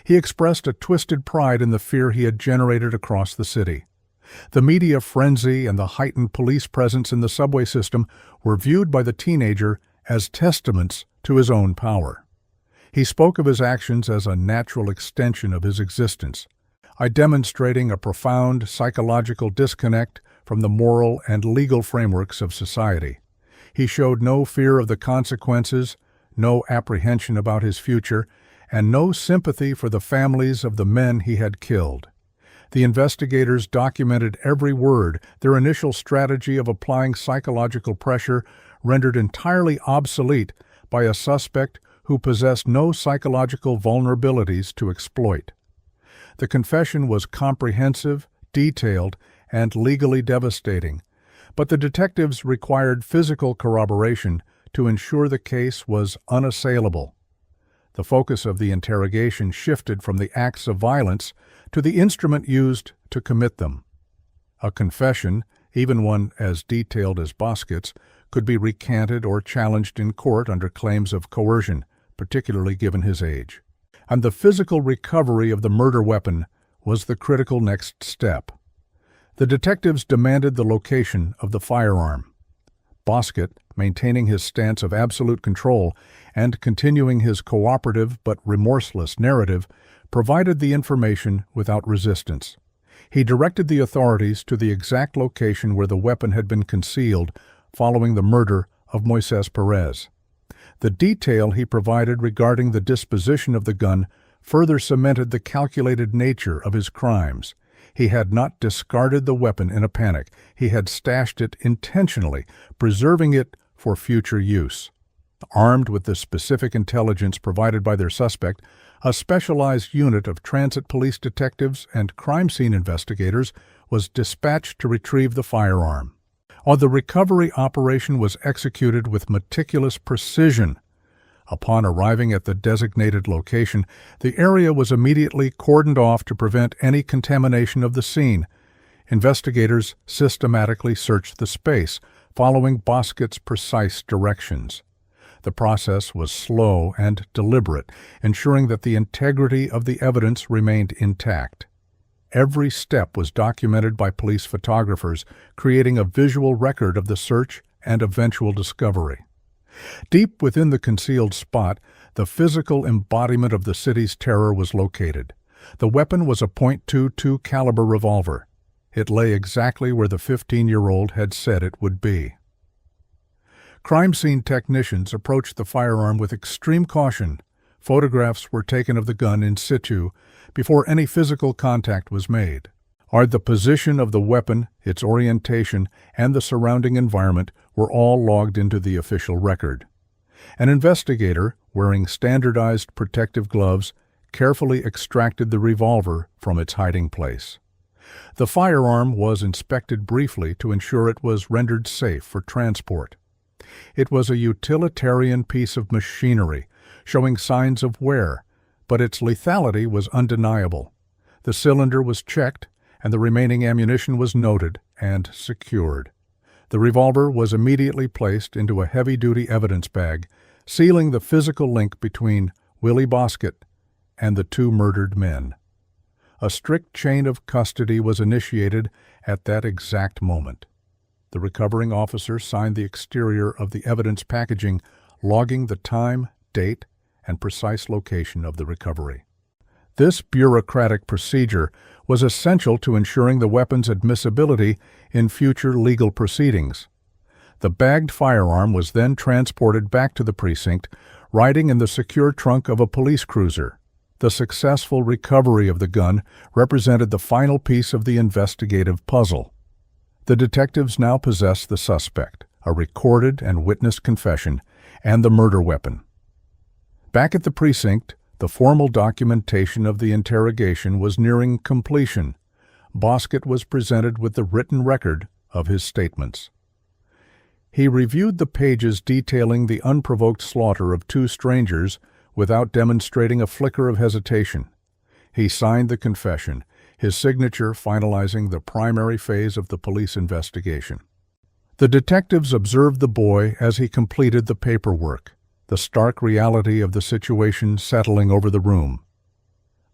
He expressed a twisted pride in the fear he had generated across the city. The media frenzy and the heightened police presence in the subway system were viewed by the teenager as testaments to his own power. He spoke of his actions as a natural extension of his existence, demonstrating a profound psychological disconnect from the moral and legal frameworks of society. He showed no fear of the consequences, no apprehension about his future, and no sympathy for the families of the men he had killed. The investigators documented every word, their initial strategy of applying psychological pressure rendered entirely obsolete by a suspect who possessed no psychological vulnerabilities to exploit. The confession was comprehensive, detailed, and legally devastating, but the detectives required physical corroboration to ensure the case was unassailable. The focus of the interrogation shifted from the acts of violence to the instrument used to commit them. A confession, even one as detailed as Bosquet's, could be recanted or challenged in court under claims of coercion, particularly given his age. And the physical recovery of the murder weapon was the critical next step. The detectives demanded the location of the firearm. Bosquet, maintaining his stance of absolute control and continuing his cooperative but remorseless narrative, provided the information without resistance. He directed the authorities to the exact location where the weapon had been concealed following the murder of Moises Perez. The detail he provided regarding the disposition of the gun further cemented the calculated nature of his crimes. He had not discarded the weapon in a panic. He had stashed it intentionally, preserving it for future use. Armed with the specific intelligence provided by their suspect, a specialized unit of transit police detectives and crime scene investigators was dispatched to retrieve the firearm. The recovery operation was executed with meticulous precision. Upon arriving at the designated location, the area was immediately cordoned off to prevent any contamination of the scene. Investigators systematically searched the space, following Bosquet's precise directions. The process was slow and deliberate, ensuring that the integrity of the evidence remained intact. Every step was documented by police photographers, creating a visual record of the search and eventual discovery. Deep within the concealed spot, the physical embodiment of the city's terror was located. The weapon was a .22 caliber revolver. It lay exactly where the 15-year-old had said it would be. Crime scene technicians approached the firearm with extreme caution. Photographs were taken of the gun in situ before any physical contact was made. The position of the weapon, its orientation, and the surrounding environment were all logged into the official record. An investigator, wearing standardized protective gloves, carefully extracted the revolver from its hiding place. The firearm was inspected briefly to ensure it was rendered safe for transport. It was a utilitarian piece of machinery, showing signs of wear, but its lethality was undeniable. The cylinder was checked, and the remaining ammunition was noted and secured. The revolver was immediately placed into a heavy-duty evidence bag, sealing the physical link between Willie Bosket and the two murdered men. A strict chain of custody was initiated at that exact moment. The recovering officer signed the exterior of the evidence packaging, logging the time, date, and precise location of the recovery. This bureaucratic procedure was essential to ensuring the weapon's admissibility in future legal proceedings. The bagged firearm was then transported back to the precinct, riding in the secure trunk of a police cruiser. The successful recovery of the gun represented the final piece of the investigative puzzle. The detectives now possessed the suspect, a recorded and witnessed confession, and the murder weapon. Back at the precinct, the formal documentation of the interrogation was nearing completion. Bosket was presented with the written record of his statements. He reviewed the pages detailing the unprovoked slaughter of two strangers without demonstrating a flicker of hesitation. He signed the confession, his signature finalizing the primary phase of the police investigation. The detectives observed the boy as he completed the paperwork, the stark reality of the situation settling over the room.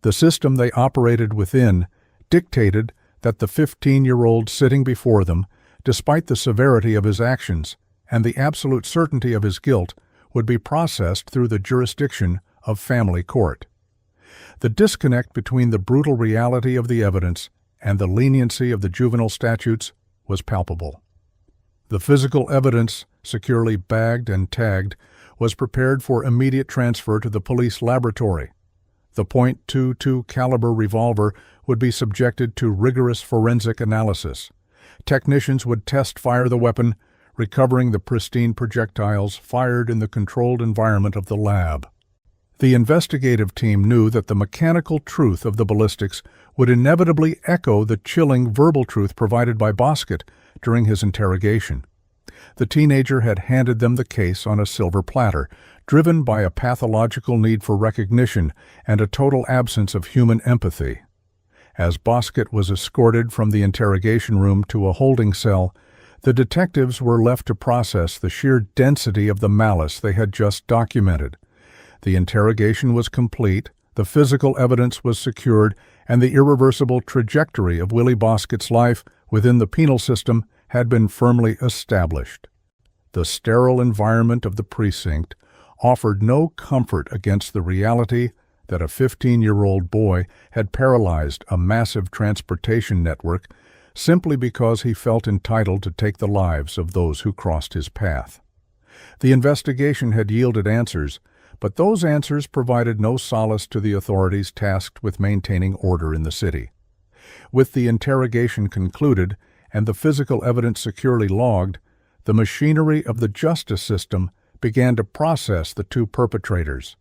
The system they operated within dictated that the 15-year-old sitting before them, despite the severity of his actions and the absolute certainty of his guilt, would be processed through the jurisdiction of family court. The disconnect between the brutal reality of the evidence and the leniency of the juvenile statutes was palpable. The physical evidence, securely bagged and tagged, was prepared for immediate transfer to the police laboratory. The .22 caliber revolver would be subjected to rigorous forensic analysis. Technicians would test-fire the weapon, recovering the pristine projectiles fired in the controlled environment of the lab. The investigative team knew that the mechanical truth of the ballistics would inevitably echo the chilling verbal truth provided by Bosket during his interrogation. The teenager had handed them the case on a silver platter, driven by a pathological need for recognition and a total absence of human empathy. As Bosket was escorted from the interrogation room to a holding cell, the detectives were left to process the sheer density of the malice they had just documented. The interrogation was complete, the physical evidence was secured, and the irreversible trajectory of Willie Bosket's life within the penal system had been firmly established. The sterile environment of the precinct offered no comfort against the reality that a 15-year-old boy had paralyzed a massive transportation network simply because he felt entitled to take the lives of those who crossed his path. The investigation had yielded answers, but those answers provided no solace to the authorities tasked with maintaining order in the city. With the interrogation concluded and the physical evidence securely logged, the machinery of the justice system began to process the two perpetrators.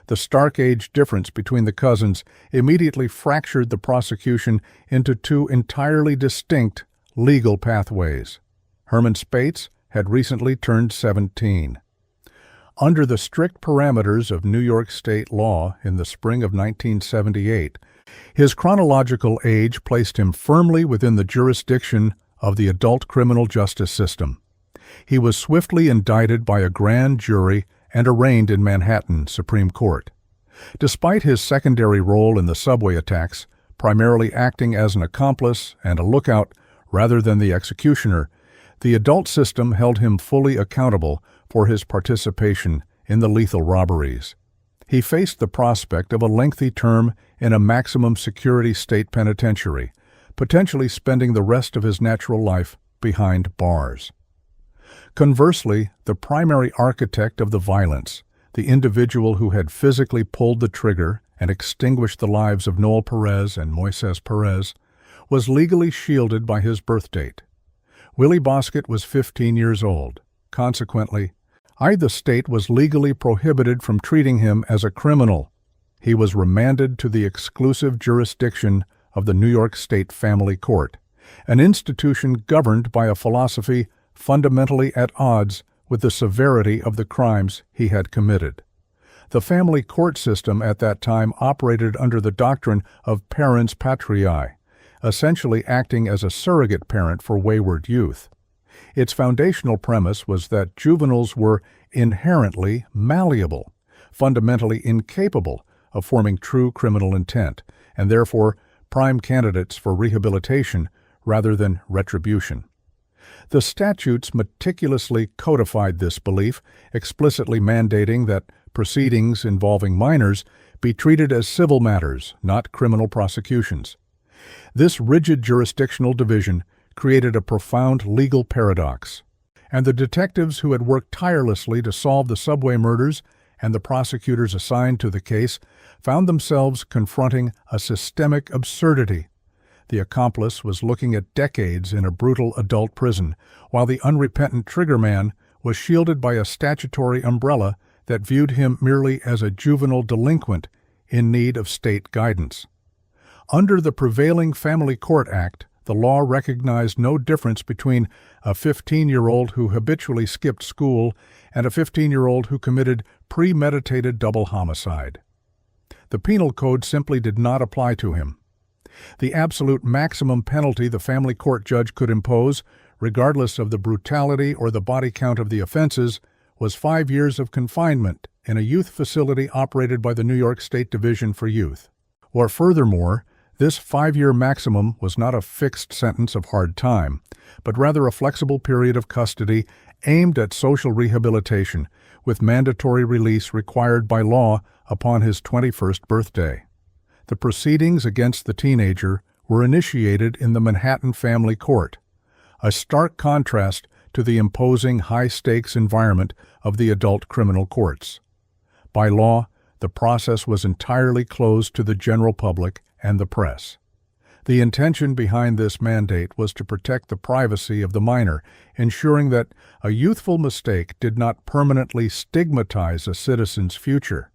The stark age difference between the cousins immediately fractured the prosecution into two entirely distinct legal pathways. Herman Spates had recently turned 17. Under the strict parameters of New York state law in the spring of 1978, his chronological age placed him firmly within the jurisdiction of the adult criminal justice system. He was swiftly indicted by a grand jury and arraigned in Manhattan Supreme Court. Despite his secondary role in the subway attacks, primarily acting as an accomplice and a lookout rather than the executioner, the adult system held him fully accountable for his participation in the lethal robberies. He faced the prospect of a lengthy term in a maximum security state penitentiary, potentially spending the rest of his natural life behind bars. Conversely, the primary architect of the violence, the individual who had physically pulled the trigger and extinguished the lives of Noel Perez and Moises Perez, was legally shielded by his birth date. Willie Bosket was 15 years old. Consequently, the state was legally prohibited from treating him as a criminal. He was remanded to the exclusive jurisdiction of the New York State Family Court, an institution governed by a philosophy fundamentally at odds with the severity of the crimes he had committed. The family court system at that time operated under the doctrine of parens patriae, essentially acting as a surrogate parent for wayward youth. Its foundational premise was that juveniles were inherently malleable, fundamentally incapable of forming true criminal intent, and therefore prime candidates for rehabilitation rather than retribution. The statutes meticulously codified this belief, explicitly mandating that proceedings involving minors be treated as civil matters, not criminal prosecutions. This rigid jurisdictional division created a profound legal paradox, and the detectives who had worked tirelessly to solve the subway murders and the prosecutors assigned to the case found themselves confronting a systemic absurdity. The accomplice was looking at decades in a brutal adult prison, while the unrepentant triggerman was shielded by a statutory umbrella that viewed him merely as a juvenile delinquent in need of state guidance. Under the prevailing Family Court Act, the law recognized no difference between a 15-year-old who habitually skipped school and a 15-year-old who committed premeditated double homicide. The penal code simply did not apply to him. The absolute maximum penalty the family court judge could impose, regardless of the brutality or the body count of the offenses, was 5 years of confinement in a youth facility operated by the New York State Division for Youth. Or furthermore, this 5-year maximum was not a fixed sentence of hard time, but rather a flexible period of custody aimed at social rehabilitation, with mandatory release required by law upon his 21st birthday. The proceedings against the teenager were initiated in the Manhattan Family Court, a stark contrast to the imposing high-stakes environment of the adult criminal courts. By law, the process was entirely closed to the general public and the press. The intention behind this mandate was to protect the privacy of the minor, ensuring that a youthful mistake did not permanently stigmatize a citizen's future.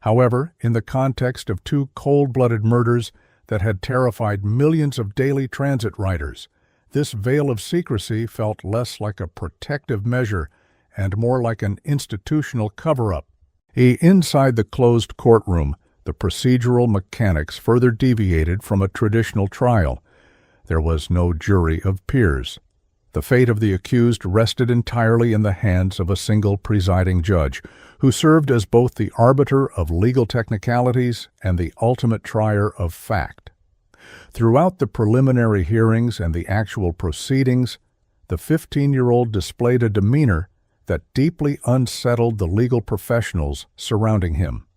However, in the context of two cold-blooded murders that had terrified millions of daily transit riders, this veil of secrecy felt less like a protective measure and more like an institutional cover-up. Inside the closed courtroom, the procedural mechanics further deviated from a traditional trial. There was no jury of peers. The fate of the accused rested entirely in the hands of a single presiding judge, who served as both the arbiter of legal technicalities and the ultimate trier of fact. Throughout the preliminary hearings and the actual proceedings, the 15-year-old displayed a demeanor that deeply unsettled the legal professionals surrounding him.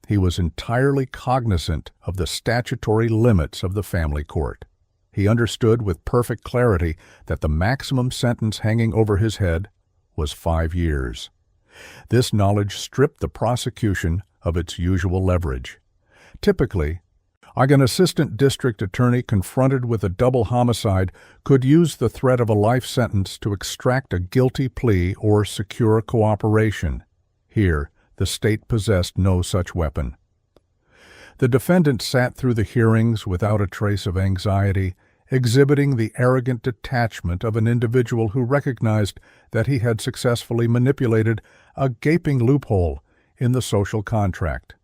He was entirely cognizant of the statutory limits of the family court. He understood with perfect clarity that the maximum sentence hanging over his head was 5 years. This knowledge stripped the prosecution of its usual leverage. Typically, an assistant district attorney confronted with a double homicide could use the threat of a life sentence to extract a guilty plea or secure cooperation. Here, the state possessed no such weapon. The defendant sat through the hearings without a trace of anxiety, exhibiting the arrogant detachment of an individual who recognized that he had successfully manipulated a gaping loophole in the social contract.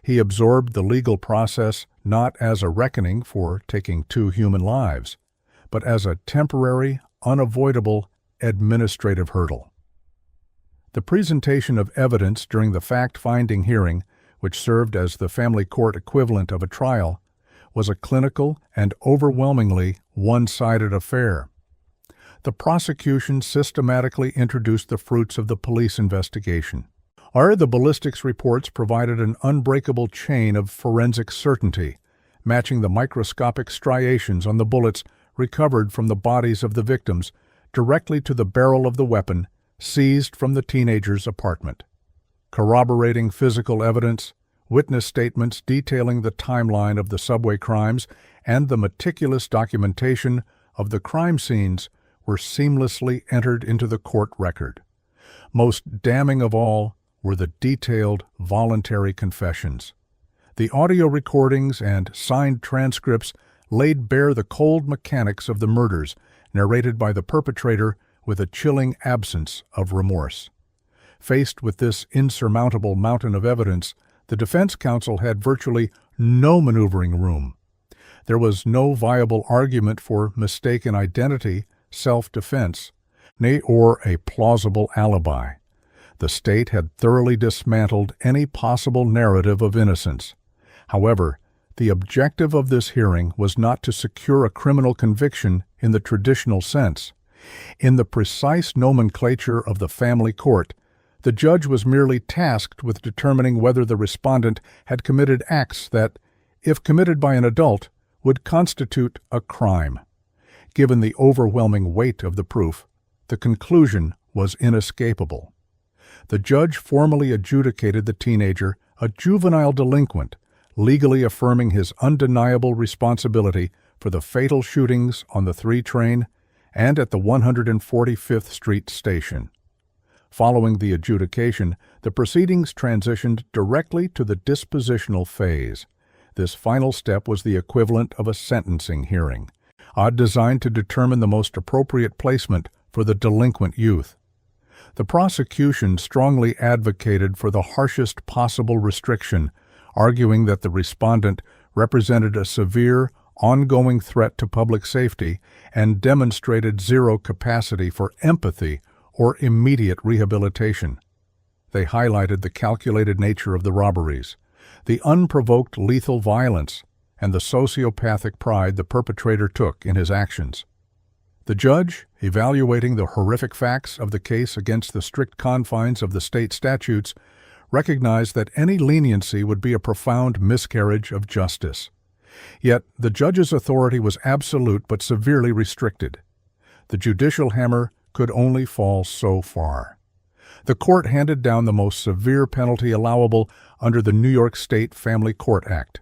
He absorbed the legal process not as a reckoning for taking 2 human lives, but as a temporary, unavoidable administrative hurdle. The presentation of evidence during the fact-finding hearing, which served as the family court equivalent of a trial, was a clinical and overwhelmingly one-sided affair. The prosecution systematically introduced the fruits of the police investigation. The ballistics reports provided an unbreakable chain of forensic certainty, matching the microscopic striations on the bullets recovered from the bodies of the victims directly to the barrel of the weapon seized from the teenager's apartment. Corroborating physical evidence, witness statements detailing the timeline of the subway crimes, and the meticulous documentation of the crime scenes were seamlessly entered into the court record. Most damning of all were the detailed voluntary confessions. The audio recordings and signed transcripts laid bare the cold mechanics of the murders, narrated by the perpetrator with a chilling absence of remorse. Faced with this insurmountable mountain of evidence, the defense counsel had virtually no maneuvering room. There was no viable argument for mistaken identity, self-defense, nay, or a plausible alibi. The state had thoroughly dismantled any possible narrative of innocence. However, the objective of this hearing was not to secure a criminal conviction in the traditional sense. In the precise nomenclature of the family court, the judge was merely tasked with determining whether the respondent had committed acts that, if committed by an adult, would constitute a crime. Given the overwhelming weight of the proof, the conclusion was inescapable. The judge formally adjudicated the teenager a juvenile delinquent, legally affirming his undeniable responsibility for the fatal shootings on the 3 train and at the 145th Street station. Following the adjudication, the proceedings transitioned directly to the dispositional phase. This final step was the equivalent of a sentencing hearing, designed to determine the most appropriate placement for the delinquent youth. The prosecution strongly advocated for the harshest possible restriction, arguing that the respondent represented a severe, ongoing threat to public safety and demonstrated zero capacity for empathy or immediate rehabilitation. They highlighted the calculated nature of the robberies, the unprovoked lethal violence, and the sociopathic pride the perpetrator took in his actions. The judge, evaluating the horrific facts of the case against the strict confines of the state statutes, recognized that any leniency would be a profound miscarriage of justice. Yet the judge's authority was absolute but severely restricted. The judicial hammer could only fall so far. The court handed down the most severe penalty allowable under the New York State Family Court Act.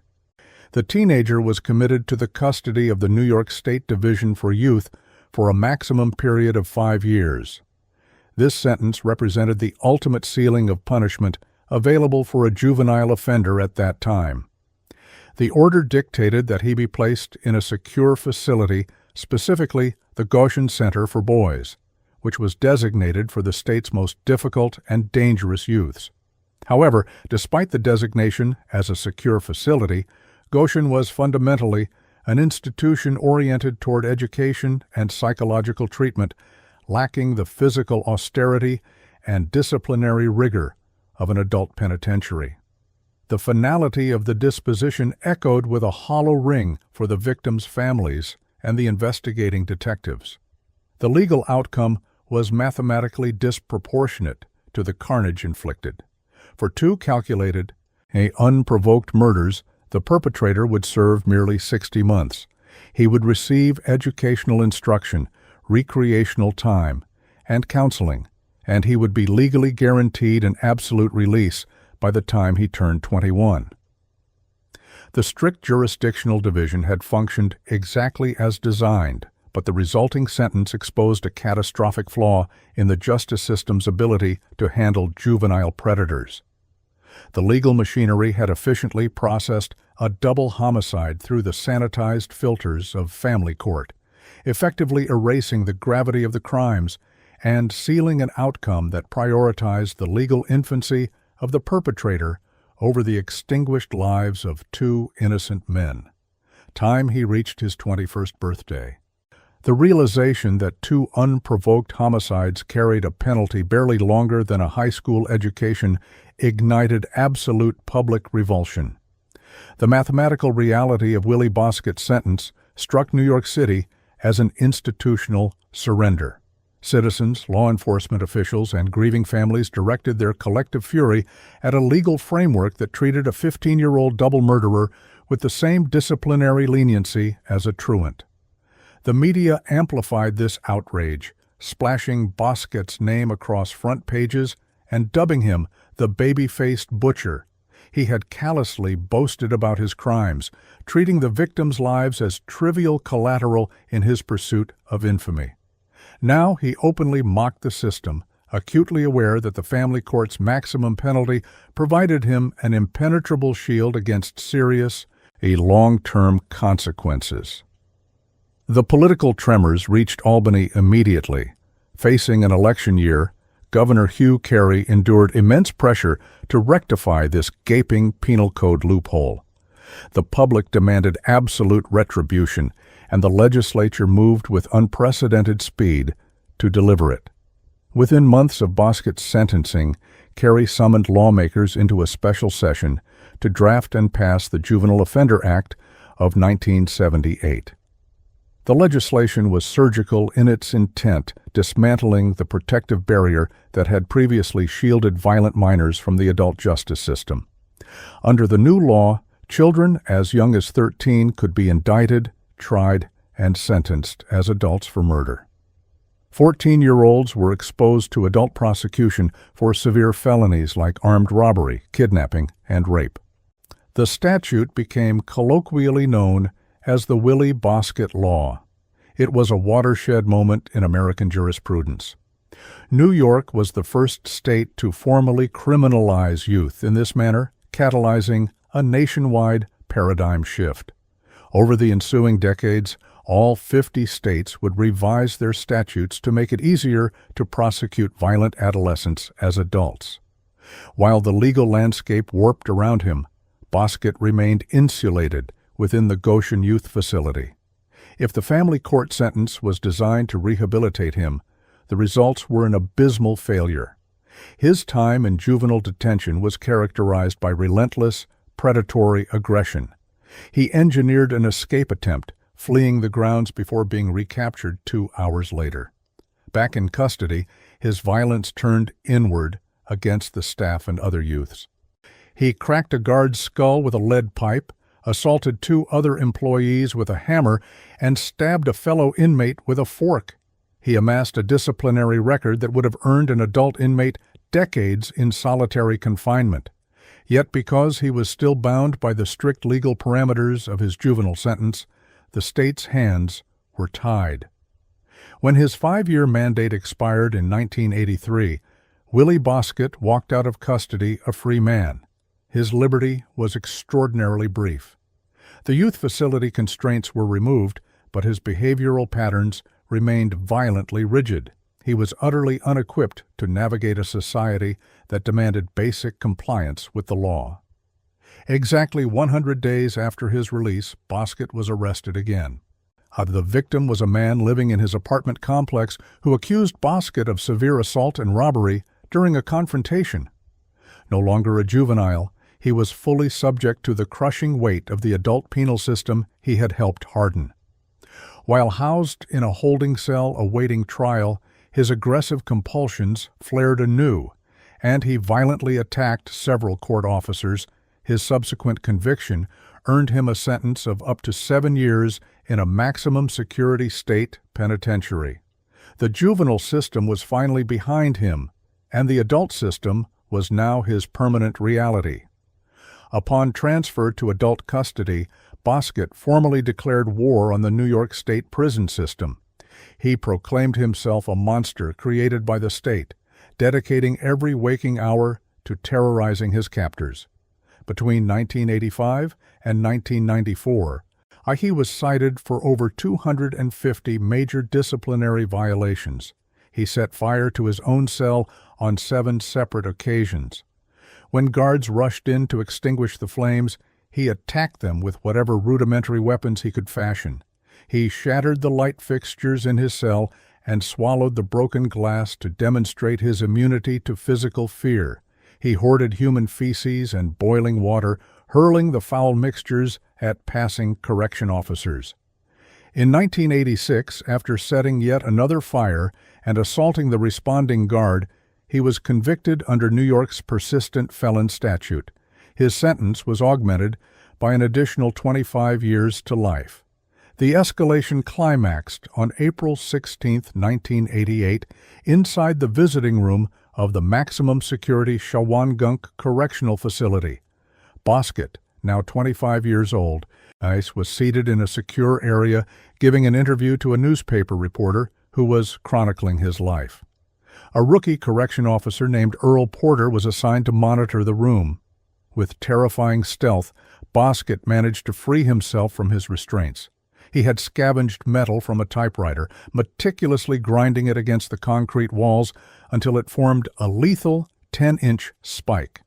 The teenager was committed to the custody of the New York State Division for Youth for a maximum period of 5 years. This sentence represented the ultimate ceiling of punishment available for a juvenile offender at that time. The order dictated that he be placed in a secure facility, specifically the Goshen Center for Boys, which was designated for the state's most difficult and dangerous youths. However, despite the designation as a secure facility, Goshen was fundamentally an institution oriented toward education and psychological treatment, lacking the physical austerity and disciplinary rigor of an adult penitentiary. The finality of the disposition echoed with a hollow ring for the victims' families and the investigating detectives. The legal outcome was mathematically disproportionate to the carnage inflicted. For 2 calculated, unprovoked murders, the perpetrator would serve merely 60 months. He would receive educational instruction, recreational time, and counseling, and he would be legally guaranteed an absolute release by the time he turned 21. The strict jurisdictional division had functioned exactly as designed, but the resulting sentence exposed a catastrophic flaw in the justice system's ability to handle juvenile predators. The legal machinery had efficiently processed a double homicide through the sanitized filters of family court, effectively erasing the gravity of the crimes and sealing an outcome that prioritized the legal infancy of the perpetrator over the extinguished lives of 2 innocent men. Time he reached his 21st birthday. The realization that 2 unprovoked homicides carried a penalty barely longer than a high school education ignited absolute public revulsion. The mathematical reality of Willie Boskett's sentence struck New York City as an institutional surrender. Citizens, law enforcement officials, and grieving families directed their collective fury at a legal framework that treated a 15-year-old double murderer with the same disciplinary leniency as a truant. The media amplified this outrage, splashing Boskett's name across front pages and dubbing him the baby-faced butcher. He had callously boasted about his crimes, treating the victims' lives as trivial collateral in his pursuit of infamy. Now he openly mocked the system, acutely aware that the family court's maximum penalty provided him an impenetrable shield against serious, long-term consequences. The political tremors reached Albany immediately. Facing an election year, Governor Hugh Carey endured immense pressure to rectify this gaping penal code loophole. The public demanded absolute retribution, and the legislature moved with unprecedented speed to deliver it. Within months of Bosket's sentencing, Carey summoned lawmakers into a special session to draft and pass the Juvenile Offender Act of 1978. The legislation was surgical in its intent, dismantling the protective barrier that had previously shielded violent minors from the adult justice system. Under the new law, children as young as 13 could be indicted, tried, and sentenced as adults for murder. 14-year-olds were exposed to adult prosecution for severe felonies like armed robbery, kidnapping, and rape. The statute became colloquially known as the Willie Bosket Law. It was a watershed moment in American jurisprudence. New York was the first state to formally criminalize youth in this manner, catalyzing a nationwide paradigm shift. Over the ensuing decades, all 50 states would revise their statutes to make it easier to prosecute violent adolescents as adults. While the legal landscape warped around him, Bosket remained insulated within the Goshen Youth Facility. If the family court sentence was designed to rehabilitate him, the results were an abysmal failure. His time in juvenile detention was characterized by relentless, predatory aggression. He engineered an escape attempt, fleeing the grounds before being recaptured 2 hours later. Back in custody, his violence turned inward against the staff and other youths. He cracked a guard's skull with a lead pipe, assaulted 2 other employees with a hammer, and stabbed a fellow inmate with a fork. He amassed a disciplinary record that would have earned an adult inmate decades in solitary confinement. Yet because he was still bound by the strict legal parameters of his juvenile sentence, the state's hands were tied. When his 5-year mandate expired in 1983, Willie Bosket walked out of custody a free man. His liberty was extraordinarily brief. The youth facility constraints were removed, but his behavioral patterns remained violently rigid. He was utterly unequipped to navigate a society that demanded basic compliance with the law. Exactly 100 days after his release, Bosket was arrested again. The victim was a man living in his apartment complex who accused Bosket of severe assault and robbery during a confrontation. No longer a juvenile, he was fully subject to the crushing weight of the adult penal system he had helped harden. While housed in a holding cell awaiting trial, his aggressive compulsions flared anew, and he violently attacked several court officers. His subsequent conviction earned him a sentence of up to 7 years in a maximum security state penitentiary. The juvenile system was finally behind him, and the adult system was now his permanent reality. Upon transfer to adult custody, Bosket formally declared war on the New York State prison system. He proclaimed himself a monster created by the state, dedicating every waking hour to terrorizing his captors. Between 1985 and 1994, he was cited for over 250 major disciplinary violations. He set fire to his own cell on 7 separate occasions. When guards rushed in to extinguish the flames, he attacked them with whatever rudimentary weapons he could fashion. He shattered the light fixtures in his cell and swallowed the broken glass to demonstrate his immunity to physical fear. He hoarded human feces and boiling water, hurling the foul mixtures at passing correction officers. In 1986, after setting yet another fire and assaulting the responding guard, he was convicted under New York's persistent felon statute. His sentence was augmented by an additional 25 years to life. The escalation climaxed on April 16, 1988, inside the visiting room of the maximum security Shawangunk Correctional Facility. Bosket, now 25 years old, was seated in a secure area giving an interview to a newspaper reporter who was chronicling his life. A rookie correction officer named Earl Porter was assigned to monitor the room. With terrifying stealth, Bosket managed to free himself from his restraints. He had scavenged metal from a typewriter, meticulously grinding it against the concrete walls until it formed a lethal 10-inch spike.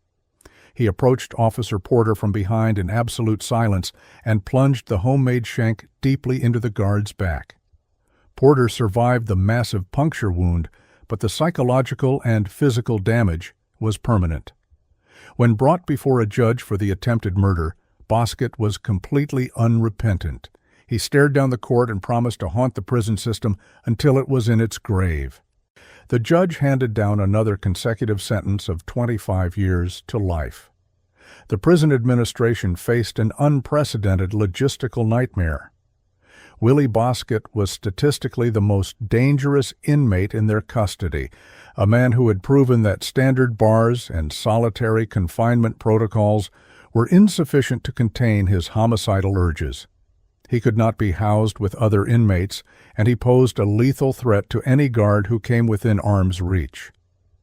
He approached Officer Porter from behind in absolute silence and plunged the homemade shank deeply into the guard's back. Porter survived the massive puncture wound, but the psychological and physical damage was permanent. When brought before a judge for the attempted murder, Boscott was completely unrepentant. He stared down the court and promised to haunt the prison system until it was in its grave. The judge handed down another consecutive sentence of 25 years to life. The prison administration faced an unprecedented logistical nightmare. Willie Boscott was statistically the most dangerous inmate in their custody, a man who had proven that standard bars and solitary confinement protocols were insufficient to contain his homicidal urges. He could not be housed with other inmates, and he posed a lethal threat to any guard who came within arm's reach.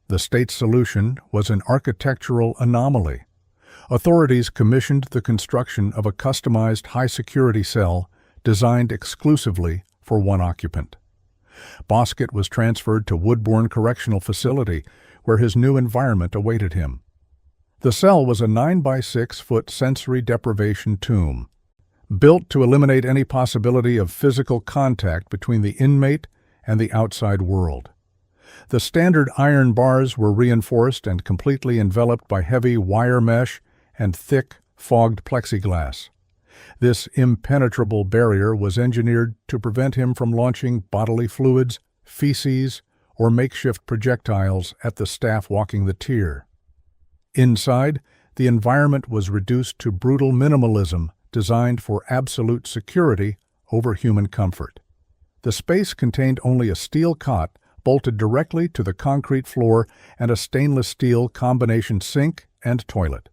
The state's solution was an architectural anomaly. Authorities commissioned the construction of a customized high-security cell designed exclusively for one occupant. Boscott was transferred to Woodbourne Correctional Facility, where his new environment awaited him. The cell was a 9-by-6-foot sensory deprivation tomb, built to eliminate any possibility of physical contact between the inmate and the outside world. The standard iron bars were reinforced and completely enveloped by heavy wire mesh and thick, fogged plexiglass. This impenetrable barrier was engineered to prevent him from launching bodily fluids, feces, or makeshift projectiles at the staff walking the tier. Inside, the environment was reduced to brutal minimalism designed for absolute security over human comfort. The space contained only a steel cot bolted directly to the concrete floor and a stainless steel combination sink and toilet.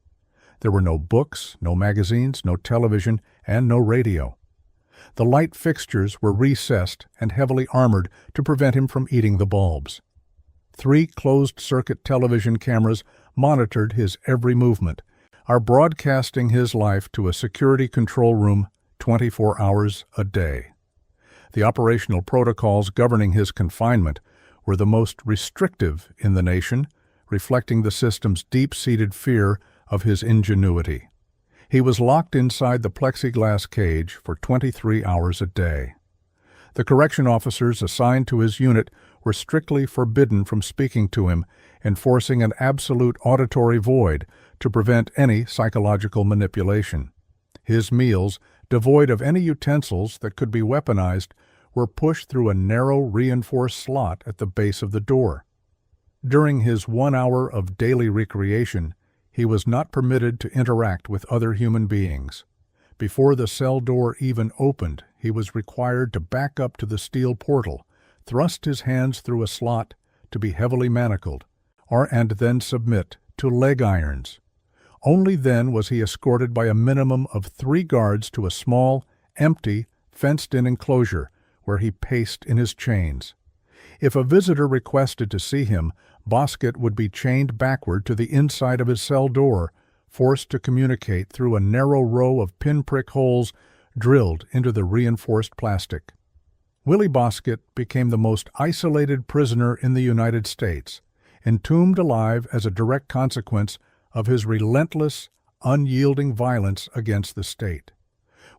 There were no books, no magazines, no television, and no radio. The light fixtures were recessed and heavily armored to prevent him from eating the bulbs. 3 closed-circuit television cameras monitored his every movement, are broadcasting his life to a security control room 24 hours a day. The operational protocols governing his confinement were the most restrictive in the nation, reflecting the system's deep-seated fear of his ingenuity. He was locked inside the plexiglass cage for 23 hours a day. The correction officers assigned to his unit were strictly forbidden from speaking to him, enforcing an absolute auditory void to prevent any psychological manipulation. His meals, devoid of any utensils that could be weaponized, were pushed through a narrow reinforced slot at the base of the door. During his 1 hour of daily recreation, he was not permitted to interact with other human beings. Before the cell door even opened, he was required to back up to the steel portal, thrust his hands through a slot to be heavily manacled, and then submit to leg irons. Only then was he escorted by a minimum of 3 guards to a small, empty, fenced-in enclosure where he paced in his chains. If a visitor requested to see him, Boscott would be chained backward to the inside of his cell door, forced to communicate through a narrow row of pinprick holes drilled into the reinforced plastic. Willie Boscott became the most isolated prisoner in the United States, entombed alive as a direct consequence of his relentless, unyielding violence against the state.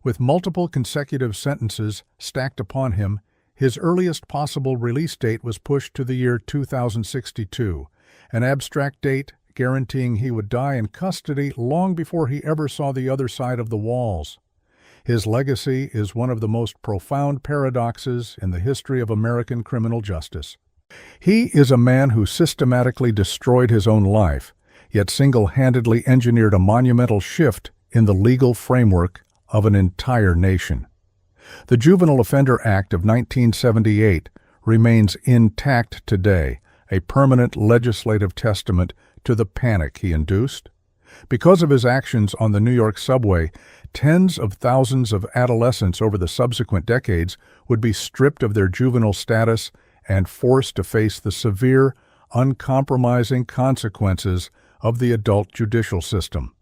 With multiple consecutive sentences stacked upon him, his earliest possible release date was pushed to the year 2062, an abstract date guaranteeing he would die in custody long before he ever saw the other side of the walls. His legacy is one of the most profound paradoxes in the history of American criminal justice. He is a man who systematically destroyed his own life, yet single-handedly engineered a monumental shift in the legal framework of an entire nation. The Juvenile Offender Act of 1978 remains intact today, a permanent legislative testament to the panic he induced. Because of his actions on the New York subway, tens of thousands of adolescents over the subsequent decades would be stripped of their juvenile status and forced to face the severe, uncompromising consequences of the adult judicial system.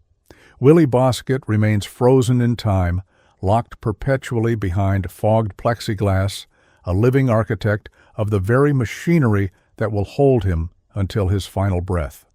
Willie Boscott remains frozen in time, locked perpetually behind fogged plexiglass, a living architect of the very machinery that will hold him until his final breath.